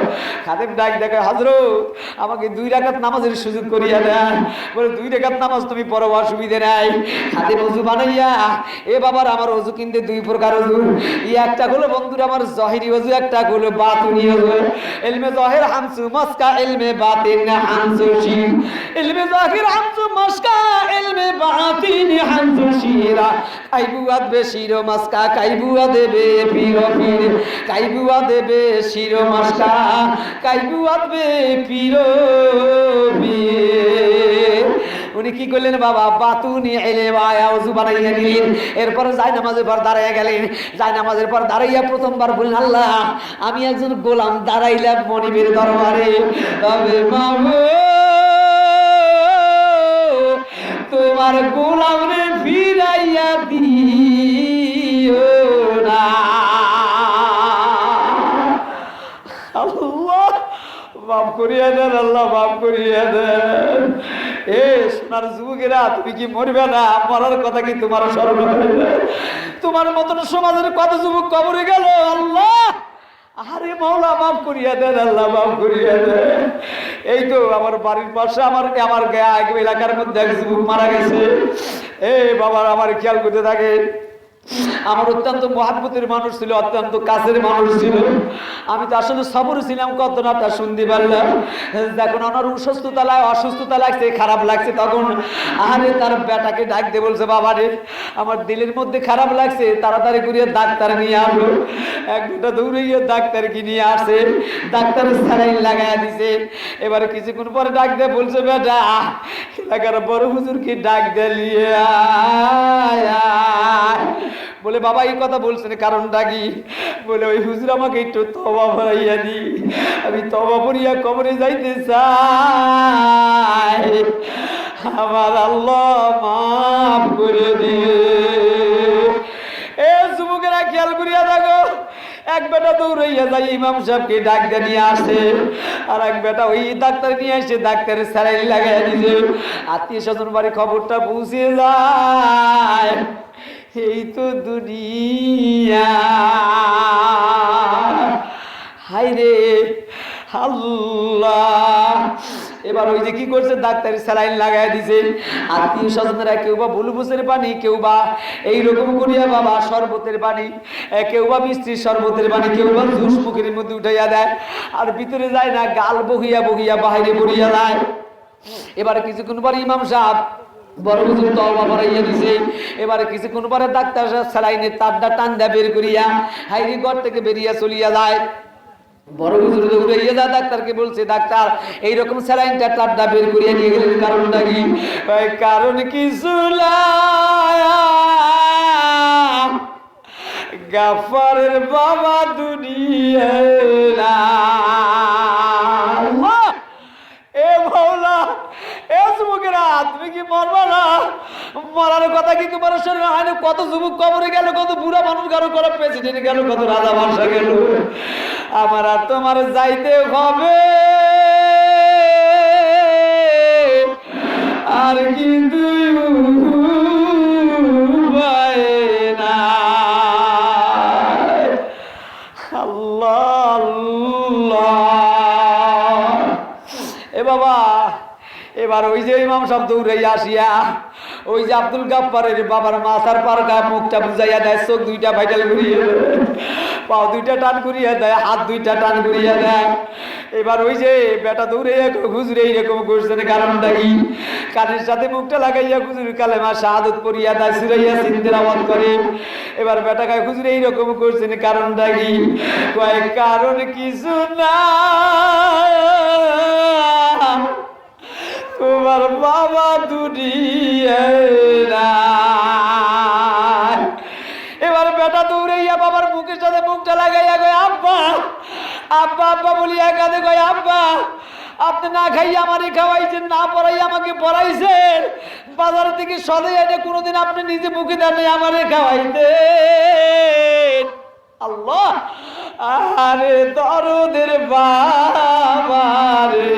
খাদেম ডাক দেখে, হযরত আমাকে 2 রাকাত নামাজের সুযোগ করিয়া দেন। বলে 2 রাকাত নামাজ তুমি পড়ো, অসুবিধে নাই। খাদেম ওযু বানাইয়া, এ বাবার আমার ওযু কিনতে 2 প্রকার ওযু, একটা হলো বন্ধুরা আমার জাহিরি ওযু, একটা হলো বাতিনি ওযু। ইলমে জাহির হামসু মাসকা, ইলমে বাতিন হামসু শির। ইলমে জাহির হামসু মাসকা, ইলমে বাতিন হামসু শিরা। কাইবুয়াত বে শিরো মাসকা, কাইবুয়া দেবে পীর পীর, কাইবুয়া দেবে শিরো মাসকা, কাইবুয়া দেবে পীর পীর। উনি কি করলেন বাবা? বাতুনি ইলম আয়া ওযু বানাইয়া নিলেন, এরপর যায় নামাজের পর দাঁড়াইয়া গেলেন। যায় নামাজের পর দাঁড়াইয়া প্রথমবার বললেন, আল্লাহ আমি একজন গোলাম, দাঁড়াইলাম মনিবের দরবারে, তবে মাগো তোমার গোলাম রে ফিরাইয়া দিও না। আল্লাহ মাফ করিয়া দেন, আল্লাহ মাফ করিয়া দেন। এ সোনার যুবকেরা, তুমি কি মরবে না? মরার কথা কি তোমার স্মরণ হবে? তোমার মতন সমাজের কত যুবক কবরে গেল, আল্লাহ আরে মাওলা মাফ করিয়া দেন, আল্লাহ মাফ করিয়া দেন। এই তো আমার বাড়ির পাশে আমার এলাকার মধ্যে এক যুবক মারা গেছে। এই বাবা আমার খেয়াল করতে থাকে, আমার অত্যন্ত মহাব্বতের মানুষ ছিল, অত্যন্ত কাছের মানুষ ছিল। আমি তো আসলে সবর ছিলাম কত না তা শুনতে পারলাম। যখন আমার অসুস্থতা লাগছে, খারাপ লাগছে, তখন আরে তার বেটাকে ডাক দিয়ে বলছে, বাবা রে আমার দিলের মধ্যে খারাপ লাগছে, তাড়াতাড়ি করিয়া ডাক্তার নিয়ে আসলো। এক বেটা দৌড়ে গিয়ে ডাক্তারকে নিয়ে আসে, ডাক্তার স্যালাইন লাগাইয়া দিছে। এবারে কিছুক্ষণ পরে ডাক দিয়ে বলছে, বেটা এলাকার বড় হুজুরকে ডাক দিয়ে নিয়ে আয়। বলে বাবা এই কথা বলছেন কারণটা কি? বলে ওই হুজুর আমাকে একটু তওবা পড়াইয়া দি, আমি তওবা পড়িয়া কবরে যাইতে চাই, আমার আল্লাহ মাফ করে দিও। এ যুবকেরা খেয়াল করিয়া দেখো, এক বেটা দৌড়াইয়া যায় ইমাম সাহেবকে ডাক দিয়ে নিয়ে আসে, আর এক বেটা ওই ডাক্তার নিয়ে আসে, ডাক্তারের স্যালাইন লাগাইয়া দিছে। আত্মীয় স্বজন বাড়ি খবরটা পৌঁছে যায়। এই তো দুনিয়া, হায় রে আল্লাহ। এবার ওই যে কি করছে, ডাক্তারের স্যালাইন লাগাই দিছে। আত্মীয় স্বজনেরা কেউ বা বুলবুসের পানি, কেউ বা এইরকম করিয়া বাবা শরবতের পানি, কেউ বা মিষ্টির শরবতের পানি, কেউ বা জুস মুখের মধ্যে উঠাইয়া দেয়, আর ভিতরে যায় না, গাল বহিয়া বহিয়া বাহিরে পড়িয়া যায়। এবার কিছুক্ষণ পরে ইমাম সাহেব বড় হুজুর তওবা পড়াইয়া দিছে। এবারে কিছুক্ষণ পরে ডাক্তার স্যালাইনের তারটা টান্দা বের করিয়া হাইরি ঘর থেকে বেরিয়ে চলিয়া যায়। বড় হুজুর দৌড়াইয়া যায়, ডাক্তারকে বলছে, ডাক্তার এইরকম স্যালাইনটা তারটা বের করিয়া নিয়ে গেলেন, কারণটা কি? কারণ কিছু গাফারের বাবা দুনিয়া তুমি কি মরবা না? মরার কথা কি তোমার শরীরে হয় না? কত যুবক কবরে গেল, কত বুড়া মানুষ গেল, কত প্রেসিডেন্ট গেল, কত রাজা বাদশা গেল। আমার আর তোমার যাইতে হবে, আর কিন্তু আল্লাহ আল্লাহ। এ বাবা, এবার ওই যে ইমাম সাহেব দৌড়ে আসিয়া ওই যে আব্দুল গাফফারের বাবার মাথার পারকা মুখটা বুঝাইয়া দেয়, চোখ দুইটা ভাইটাল ঘুরিয়ে দেয়, পাও দুইটা টান ঘুরিয়ে দেয়, হাত দুইটা টান ঘুরিয়ে দেয়। এবার ওই যে বেটা দৌড়ে হুজুরে এইরকম করছেন, কারণটা কি? কানের সাথে মুখটা লাগাইয়া হুজুর কালেমা শাহাদত পড়িয়া দেয়, সুরাইয়া সিন্দিরাবাদ করে। এবার বেটা কয় হুজুর এইরকম করছেন, কারণটা কি? কয় কারণ কিছু না, তোমার বাবা দুনিয়া। এবার বেটা দৌড়াইয়া বাবার মুখের সাথে মুখটা লাগাইয়া কয় আব্বা আব্বা আব্বা বলিয়া কাঁদে, কয় আব্বা আপনি না খাইয়া আমারই খাওয়াইছেন, না পড়াইয়া আমাকে পড়াইছেন, বাজার থেকে সদে এনে কোনোদিন আপনি নিজে মুখে দেন আমারে খাওয়াইতেন। আল্লাহ, আরে দরদের বাবা রে।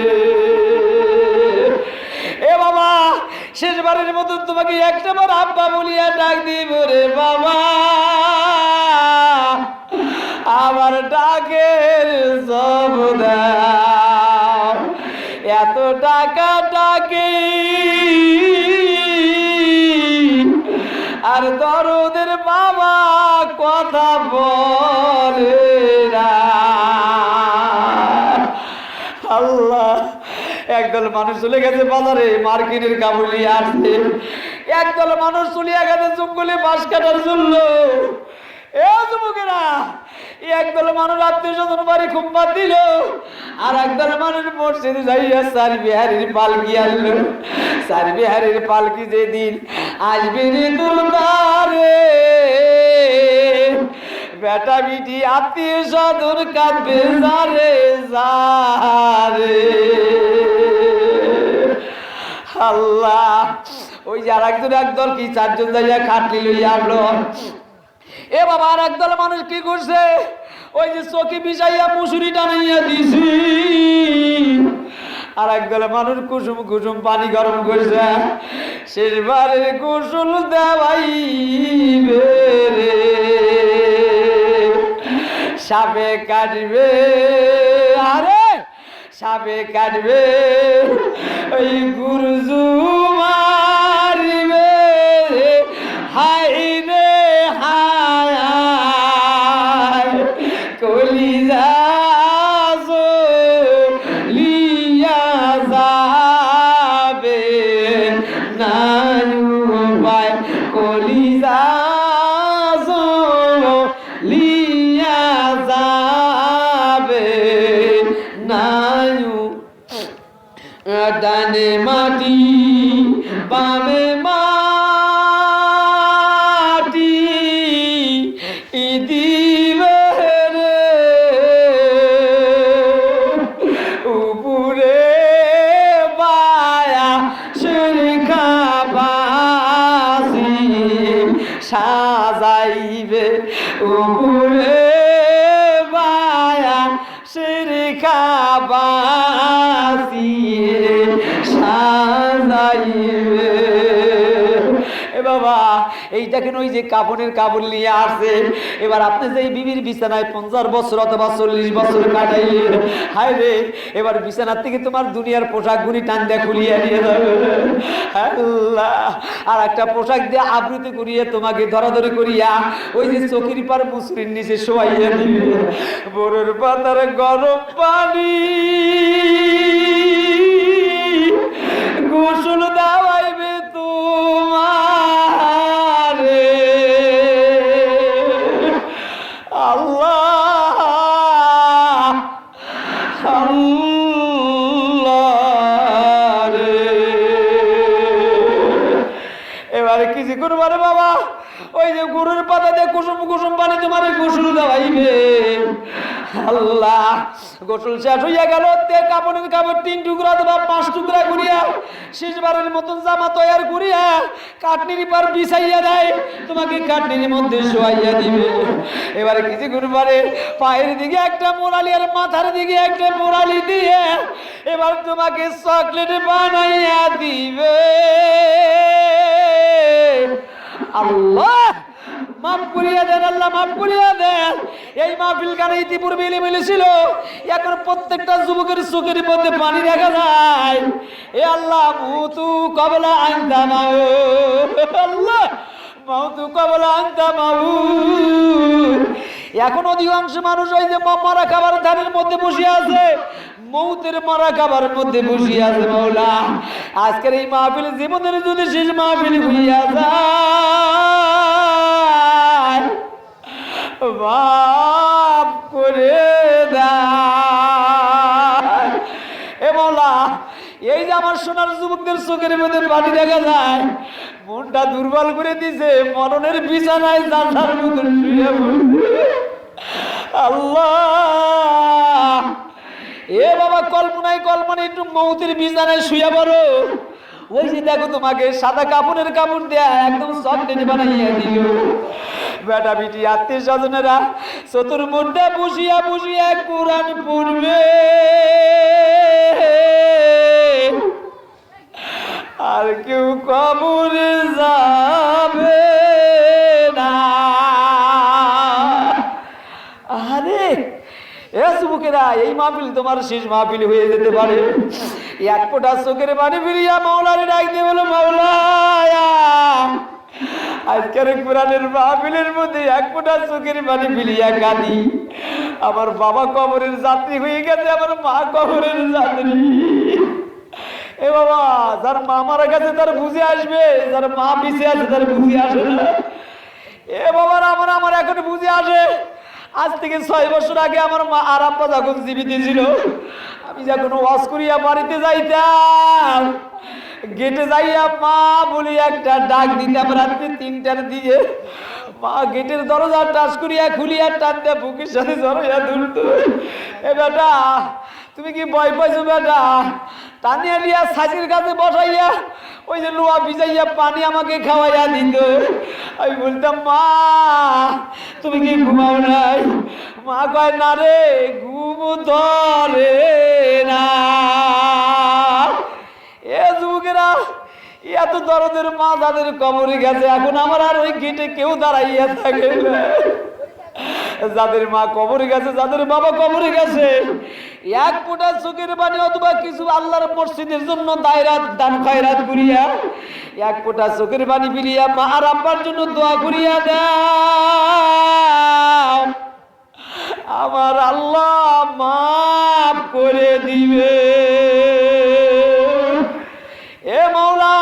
এ বাবা, শেষবারের মতন তোমাকে একটাবার আব্বা বলিয়া ডাক দিব রে বাবা, আমার ডাকের জবাব দাও। এত টাকা ডাকে আর দরদের বাবা কথা বলে না। আল্লাহ, একদল মানুষ চলে গেছে বাজারে মার্কিনের কাপড় নিয়ে আসছে, একদল মানুষ চলিয়া গেছে জঙ্গলে বাঁশ কাটার জন্য। এ যুবকেরা, একদল মানুষ আত্মীয় স্বজন বাড়ি খুম্বা দিল, আর একদল মানুষ মসজিদে যাইয়া চার বিহারের পালকি আনলো। চার বিহারের পালকি যেদিন আসবে রে দুলবারে, বেটা বিটি আত্মীয় স্বজন কাঁদবে যারে যারে। আল্লাহ, ওই যে আর একজন একদল কি চারজন যাইয়া খাটলি লইয়া আসলো। এ বাবা, আর একদল মানুষ কি করছে, ওই যে চকি বিছাইয়া মুসুরি টানাইয়া দিছি। আর একদল মানুষ কুসুম কুসুম পানি গরম করছে, শেষবারের কুসুম দেওয়াইবে রে, সাপে কাটবে, আরে সাপে কাটবে, ওই গুরুজু মারিবে, হাই রে হায় কলিজা লিয়া যাবে নানু ভাই, কলিজা লিয়া যাবে নানু। ডানে মাটি বামে মাটি দিবে রে, উপরে বায়া সুরখা বাসি সাজাইবে, উপরে বায়া সুরখা বাসি সাজাইবে। এ বাবা, এইটা কেন ওই যে কাপড়ের কাপড় নিয়ে আসছে। এবার আপনি যে বিবির বিছানায় 50 বছর অথবা 40 বছর কাটাইলেন, হায় রে, এবার বিছানার থেকে তোমার দুনিয়ার পোশাক গুলি টান দিয়ে খুলিয়ে নিয়ে যাবে। আল্লাহ, আর একটা পোশাক দিয়ে আবৃত্তি করিয়ে তোমাকে ধরাধরি করিয়া ওই যে চকির পার মুসরির নিচে শোয়াইয়া দিবে। বড়ের পাতার গরম পানি গোসল দেওয়াইবে তোমারে। আল্লাহ আল্লাহ রে। এবারে কিছু করবো রে বাবা, ওই যে গরুর পাতা দিয়ে কুসুম কুসুম পানি তোমার গোসল দেওয়াইবে। আল্লাহ গোসল শেষ হইয়া গেল, কাপড়ের কাপড় 3 টুকরা অথবা 5 টুকরা করিয়া শেষবারের মতন জামা তৈয়ার করিয়া কাটনির পর বিছাইয়া দেয়, তোমাকে কাটনির মধ্যে শোয়াইয়া দিবে। এবারে কিছুক্ষণ পরে পায়ের দিকে একটা মোরালি আর মাথার দিকে একটা মোরালি দিয়ে এবার তোমাকে চকলেট বানাইয়া দিবে। আল্লাহ মাফ করিয়া দেন, আল্লাহ মাফ করিয়া দেন। এই মাহফিল গানে ইতিপূর্বে এলিমেলি ছিল, এখন প্রত্যেকটা যুবকের চোখের মধ্যে পানি দেখা যায়। এ আল্লাহ মুতু কবলা আনতা মাউ, আল্লাহ মাউতু কবলা আনতা মাউ। এখন অধিকাংশ মানুষ ওই যে মারা খাবার ধানের মধ্যে বসে আছে, মৌতের মারা খাবার মধ্যে বসে আছে। মাওলা আজকের এই মাহফিল জীবনের যদি শেষ মাহফিল হইয়া যায়, মাফ করে দাও। এ মাওলা এই যে আমার সোনার যুবকদের চোখের মধ্যে পানি দেখা যায়, মনটা দুর্বল করে দিছে, মরণের বিছানায় জানার মতন শুয়ে পড়ছে। আল্লাহ এ বাবা কল্পনায় একটু মৌতের বিছানায় শুয়ে পড়ো। ওই যে দেখো তোমাকে সাদা কাপড়ের কাপড় দেয়া একদম চকলেট বানাইয়া দিল। বেটা বিটি আত্মীয় স্বজনেরা চতুর্মুণ্ডে বসিয়া বসিয়া কোরআন পড়বে, আর কেউ কবরে যাবে না। আরে এ যুবকেরা, এই মাহফিল তোমার শেষ মাহফিল হয়ে যেতে পারে। এক ফোঁটা চোখের পানি ফিরিয়া মাওলারে ডাক দিয়ে বলো, মাওলা আজকের কোরআনের মাহফিলের মধ্যে এক ফোঁটা চোখের পানি ফিরিয়া কাঁদি। আমার বাবা কবরের যাত্রী হয়ে গেছে, আমার মা কবরের যাত্রী। এ বাবা যার মা মারা গেছে তার বুঝে আসবে, যার মা পিছে আছে তার বুঝে আসে না। এ বাবার আমার এখন বুঝে আসে। আজ থেকে 6 বছর আগে আমার মা আর আব্বা যখন জীবিত ছিল, আমি যখন ওয়াজ করিয়া বাড়িতে যাইতাম, গেটে যাইয়া মা বলি একটা ডাক দিতাম রাত্রে 3টার দিকে। মা গেটের দরজা টাচ করিয়া খুলিয়া টানতে বুকের সাথে জড়াইয়া ধরতো। এ বেটা তুমি কি ভয় পাইছো বেটা? টানিয়া নিয়া সাজির কাছে বসাইয়া ওই যে লোয়া ভিজাইয়া পানি আমাকে খাওয়াইয়া দিত। আমি বলতাম, মা তুমি কি ঘুমাও নাই? মা কয়, না রে ঘুম ধরে না। এ যুবকেরা, এত দরদের মা যাদের কবরে গেছে, এখন আমার আর ওই গেটে কেউ দাঁড়াইয়া থাকে না। যাদের মা কবরে গেছে, যাদের বাবা কবরে গেছে, এক ফোঁটা চোখের পানি অথবা কিছু আল্লাহর মসজিদের জন্য দায়রাত দান খয়রাত করিয়া এক ফোঁটা চোখের পানি ফিরিয়া মা আর আব্বার জন্য দোয়া করিয়া দাও, আমার আল্লাহ মাফ করে দিবে। এ মাওলা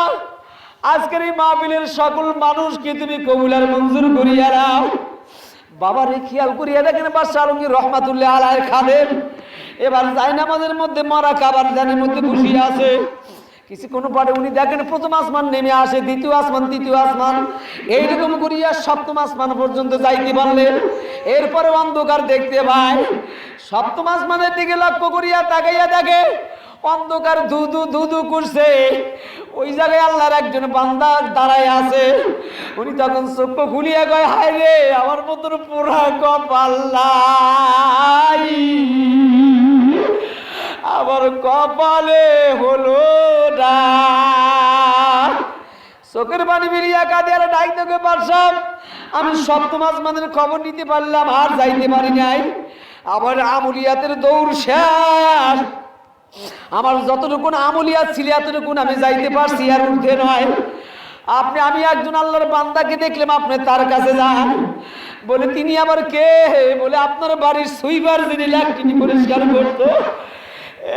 আজকের এই মাহফিলের সকল মানুষকে তুমি কবুল আর মঞ্জুর করিয়া দাও। বাবারে খেয়াল করিয়া দেখেন, বাদশাহ আলমগীর রহমাতুল্লাহ আলাইহির খাদেম এবার জায়নামাজের মধ্যে মারা খাবার দানের মধ্যে বসিয়া আছে। কিছুক্ষণ পরে উনি দেখেন প্রথম আসমান নেমে আসে, দ্বিতীয় আসমান, তৃতীয় আসমান, এইরকম করিয়া সপ্তম আসমান পর্যন্ত যাইতে পারলেন। এরপরে অন্ধকার দেখতে পায়, সপ্তম আসমানের দিকে লক্ষ্য করিয়া তাকাইয়া দেখে অন্ধকার ধুধু ধুধু করছে। ওই জায়গায় আল্লাহর একজন বান্দা দাঁড়ায় আছে। উনি তখন চক্ষু খুলিয়া কয়, হায় রে আমার মতন পুরা কপাল নাই, আমার কপালে হলো না। চোখের পানি বেরিয়া কাঁদে আর ডাক দেখে, বাদশাহ আমি সপ্তম আসমানের খবর নিতে পারলাম, আর যাইতে পারি নাই। আমার আমলিয়াতের দৌড় শেষ, আমার যতটুকু আমলিয়াত ছিল এতটুকু আমি যাইতে পারছি, আর উঠতে নয়। আমি একজন আল্লাহর বান্দাকে দেখলাম, আপনি তার কাছে যান। বলে তিনি আবার কে? বলে আপনার বাড়ির সুইপার, যিনি ল্যাট্রিন পরিষ্কার করতো।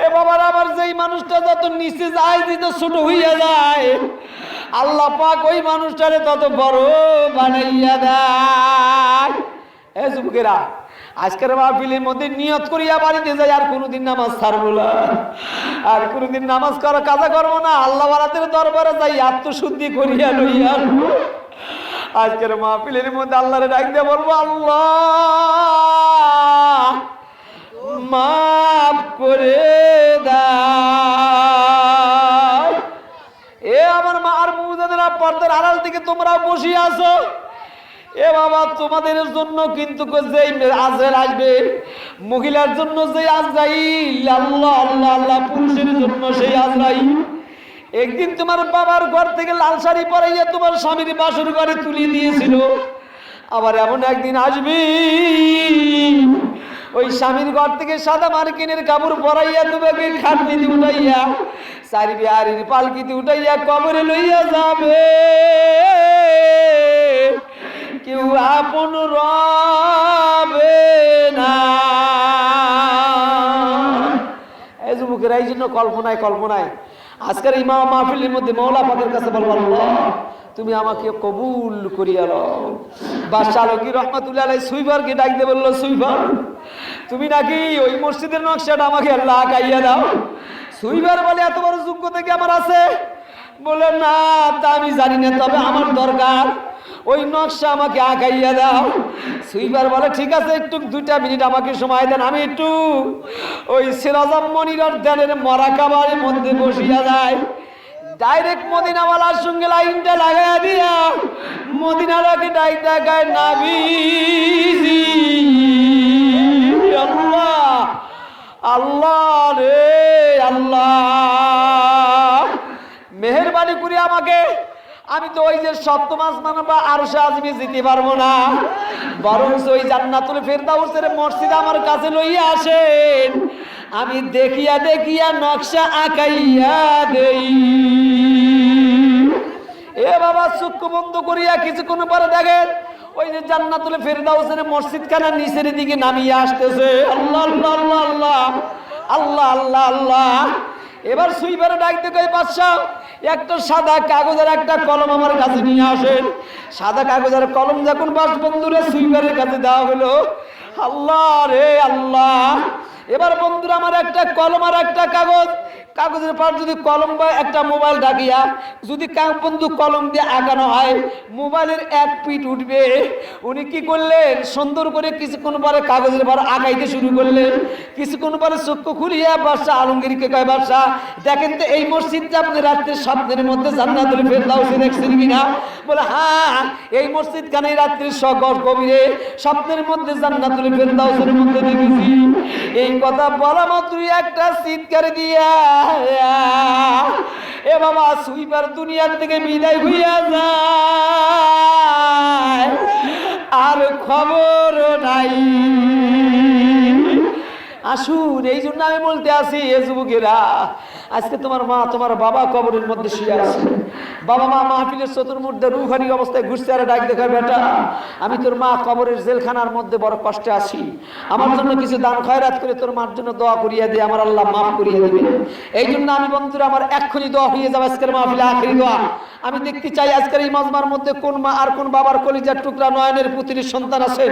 এ বাবার, আমার যেই মানুষটা যত নিচে যায় দিত ছোট হইয়া যায়, আল্লাহ পাক ওই মানুষটারে তত বড় বানাইয়া দেয়। এ যুবকেরা, আজকের মাহফিলের মধ্যে নিয়ত করিয়া বাড়িতে যাই, আর কোনোদিন নামাজ ছাড়বো না, আর কোনোদিন নামাজ করা কাজা করবো না। আল্লাহ ওয়ালাদের দরবারে যাই আত্মশুদ্ধি করিয়া লইয়া আজকের মাহফিলের মধ্যে আল্লাহরে ডাক দিয়ে বলবো, আল্লাহ পর্দার আড়াল থেকে তোমরাও বসে আছো। এ বাবা, তোমাদের জন্য কিন্তু যেই আজরাইল আসবে, মহিলার জন্য যে আজরাইল, আল্লাহ আল্লাহ আল্লাহ, পুরুষের জন্য সেই আজরাইল। একদিন তোমার বাবার ঘর থেকে লাল শাড়ি পরাইয়া তোমার স্বামীর বাসর ঘরে তুলিয়ে দিয়েছিল, আবার এমন একদিন আসবি ওই স্বামীর ঘর থেকে সাদা মার্কিনের কাপড় পরাইয়া তোমাকে খাটনিতে উঠাইয়া চারি বিহারির পালকিতে উঠাইয়া কবরে লইয়া যাবে। কেউ আপন রবে না। এই যুবকেরা, এই জন্য কল্পনায় আজকের ইমাম মাহফিলের মধ্যে মওলা পাকের কাছে বলবো, আল্লাহ তুমি আমাকে কবুল করিয়া লও। বাদশাহ আলমগীর রহমাতুল্লাহ আলাইহি সুইপারকে ডাক দিয়ে বললো, সুইপার তুমি নাকি ওই মসজিদের নকশাটা আমাকে আল্লাহ আঁকাইয়া দাও। সুইপার বলে, এত বড় যোগ্যতা কি আমার আছে? বলে, না তা আমি জানি না, তবে আমার দরকার ওই নকশা আমাকে আঁকাইয়া দাও। সুইপার বলে, ঠিক আছে, একটু 2 মিনিট আমাকে সময় দেন, আমি একটু ওই সিরাজাম মনিরের ধ্যানের মরাকাবার মধ্যে বসিয়া যায়। ডাইরেক্ট মদিনাওয়ালার সঙ্গে লাইনটা লাগাইয়া দিয়া মদিনালাকে ডাইরেক্ট ডাকায়, নাবিজি আল্লাহ আল্লাহ রে আল্লাহ, মেহেরবানি করে আমাকে, আমি তো ওই যে সপ্তম আসমান বা আরশে আযমে যেতে পারবো না, বরং ওই জান্নাতুল ফেরদাউসের মসজিদ আমার কাছে লইয়া আসেন, আমি দেখিয়া দেখিয়া নকশা আঁকাইয়া দেই। এ বাবা, চক্ষু বন্ধ করিয়া কিছুক্ষণ পরে দেখেন ওই যে জান্নাতুল ফেরদাউসের মসজিদখানা নিচের দিকে নামিয়ে আসতেছে। আল্লাহ আল্লাহ আল্লাহ আল্লাহ আল্লাহ আল্লাহ আল্লাহ। এবার সুইপারে ডাকতে কই, বাদশা একটা সাদা কাগজের একটা কলম আমার কাছে নিয়ে আসেন। সাদা কাগজের কলম যখন বন্ধুরা সুইপারের কাছে দেওয়া হলো, আল্লাহ রে আল্লাহ। এবার বন্ধুরা, আমার একটা কলম আর একটা কাগজের পর যদি কলম বা একটা মোবাইল ডাকিয়া যদি বন্ধু কলম দিয়ে আগানো হয়, মোবাইলের 1 পিঠ উঠবে। উনি কি করলেন, সুন্দর করে কিছুক্ষণ পরে কাগজের পর আগাইতে শুরু করলেন। কিছুক্ষণ পরে চক্ষু খুলিয়া বাদশা আলমগীরকে কয়, বাদশা দেখেন তো এই মসজিদটা আপনি রাত্রে স্বপ্নের মধ্যে জান্নাতুল ফেরদাউসে দেখছেন কিনা? বলে, হ্যাঁ, এই মসজিদ খানে রাত্রির গভীরে স্বপ্নের মধ্যে জান্নাতুল ফেরদাউসের মধ্যে দেখেছি। এই কথা বলা মাত্রই একটা চিৎকার দিয়া এ বাবা, সুইপার দুনিয়ার থেকে বিদায় হইয়া যায়, আর খবর নাই। আসুন, এই জন্য আমি বলতে আসি, এ যুবকেরা, আজকে তোমার মা তোমার বাবা কবরের মধ্যে শুয়ে আছে। বাবা মা মাহফিলের চতুর্মুখে রুহানি অবস্থায় ঘুরছে, আর ডাক দেখায়, বেটা আমি তোর মা কবরের জেলখানার মধ্যে বড় কষ্টে আছি, আমার জন্য কিছু দান খয়রাত করে তোর মার জন্য দোয়া করিয়া দে, আমার আল্লাহ মাফ করিয়া দিবে। এই জন্য আমি বন্ধুরা, আমার এক্ষুনি দোয়া হয়ে যাবে আজকের মাহফিলে আখেরি দোয়া। আমি দেখতে চাই আজকের এই মাজমার মধ্যে কোন মা আর কোন বাবার কলিজার টুকরা নয়নের পুত্রীর সন্তান আছে।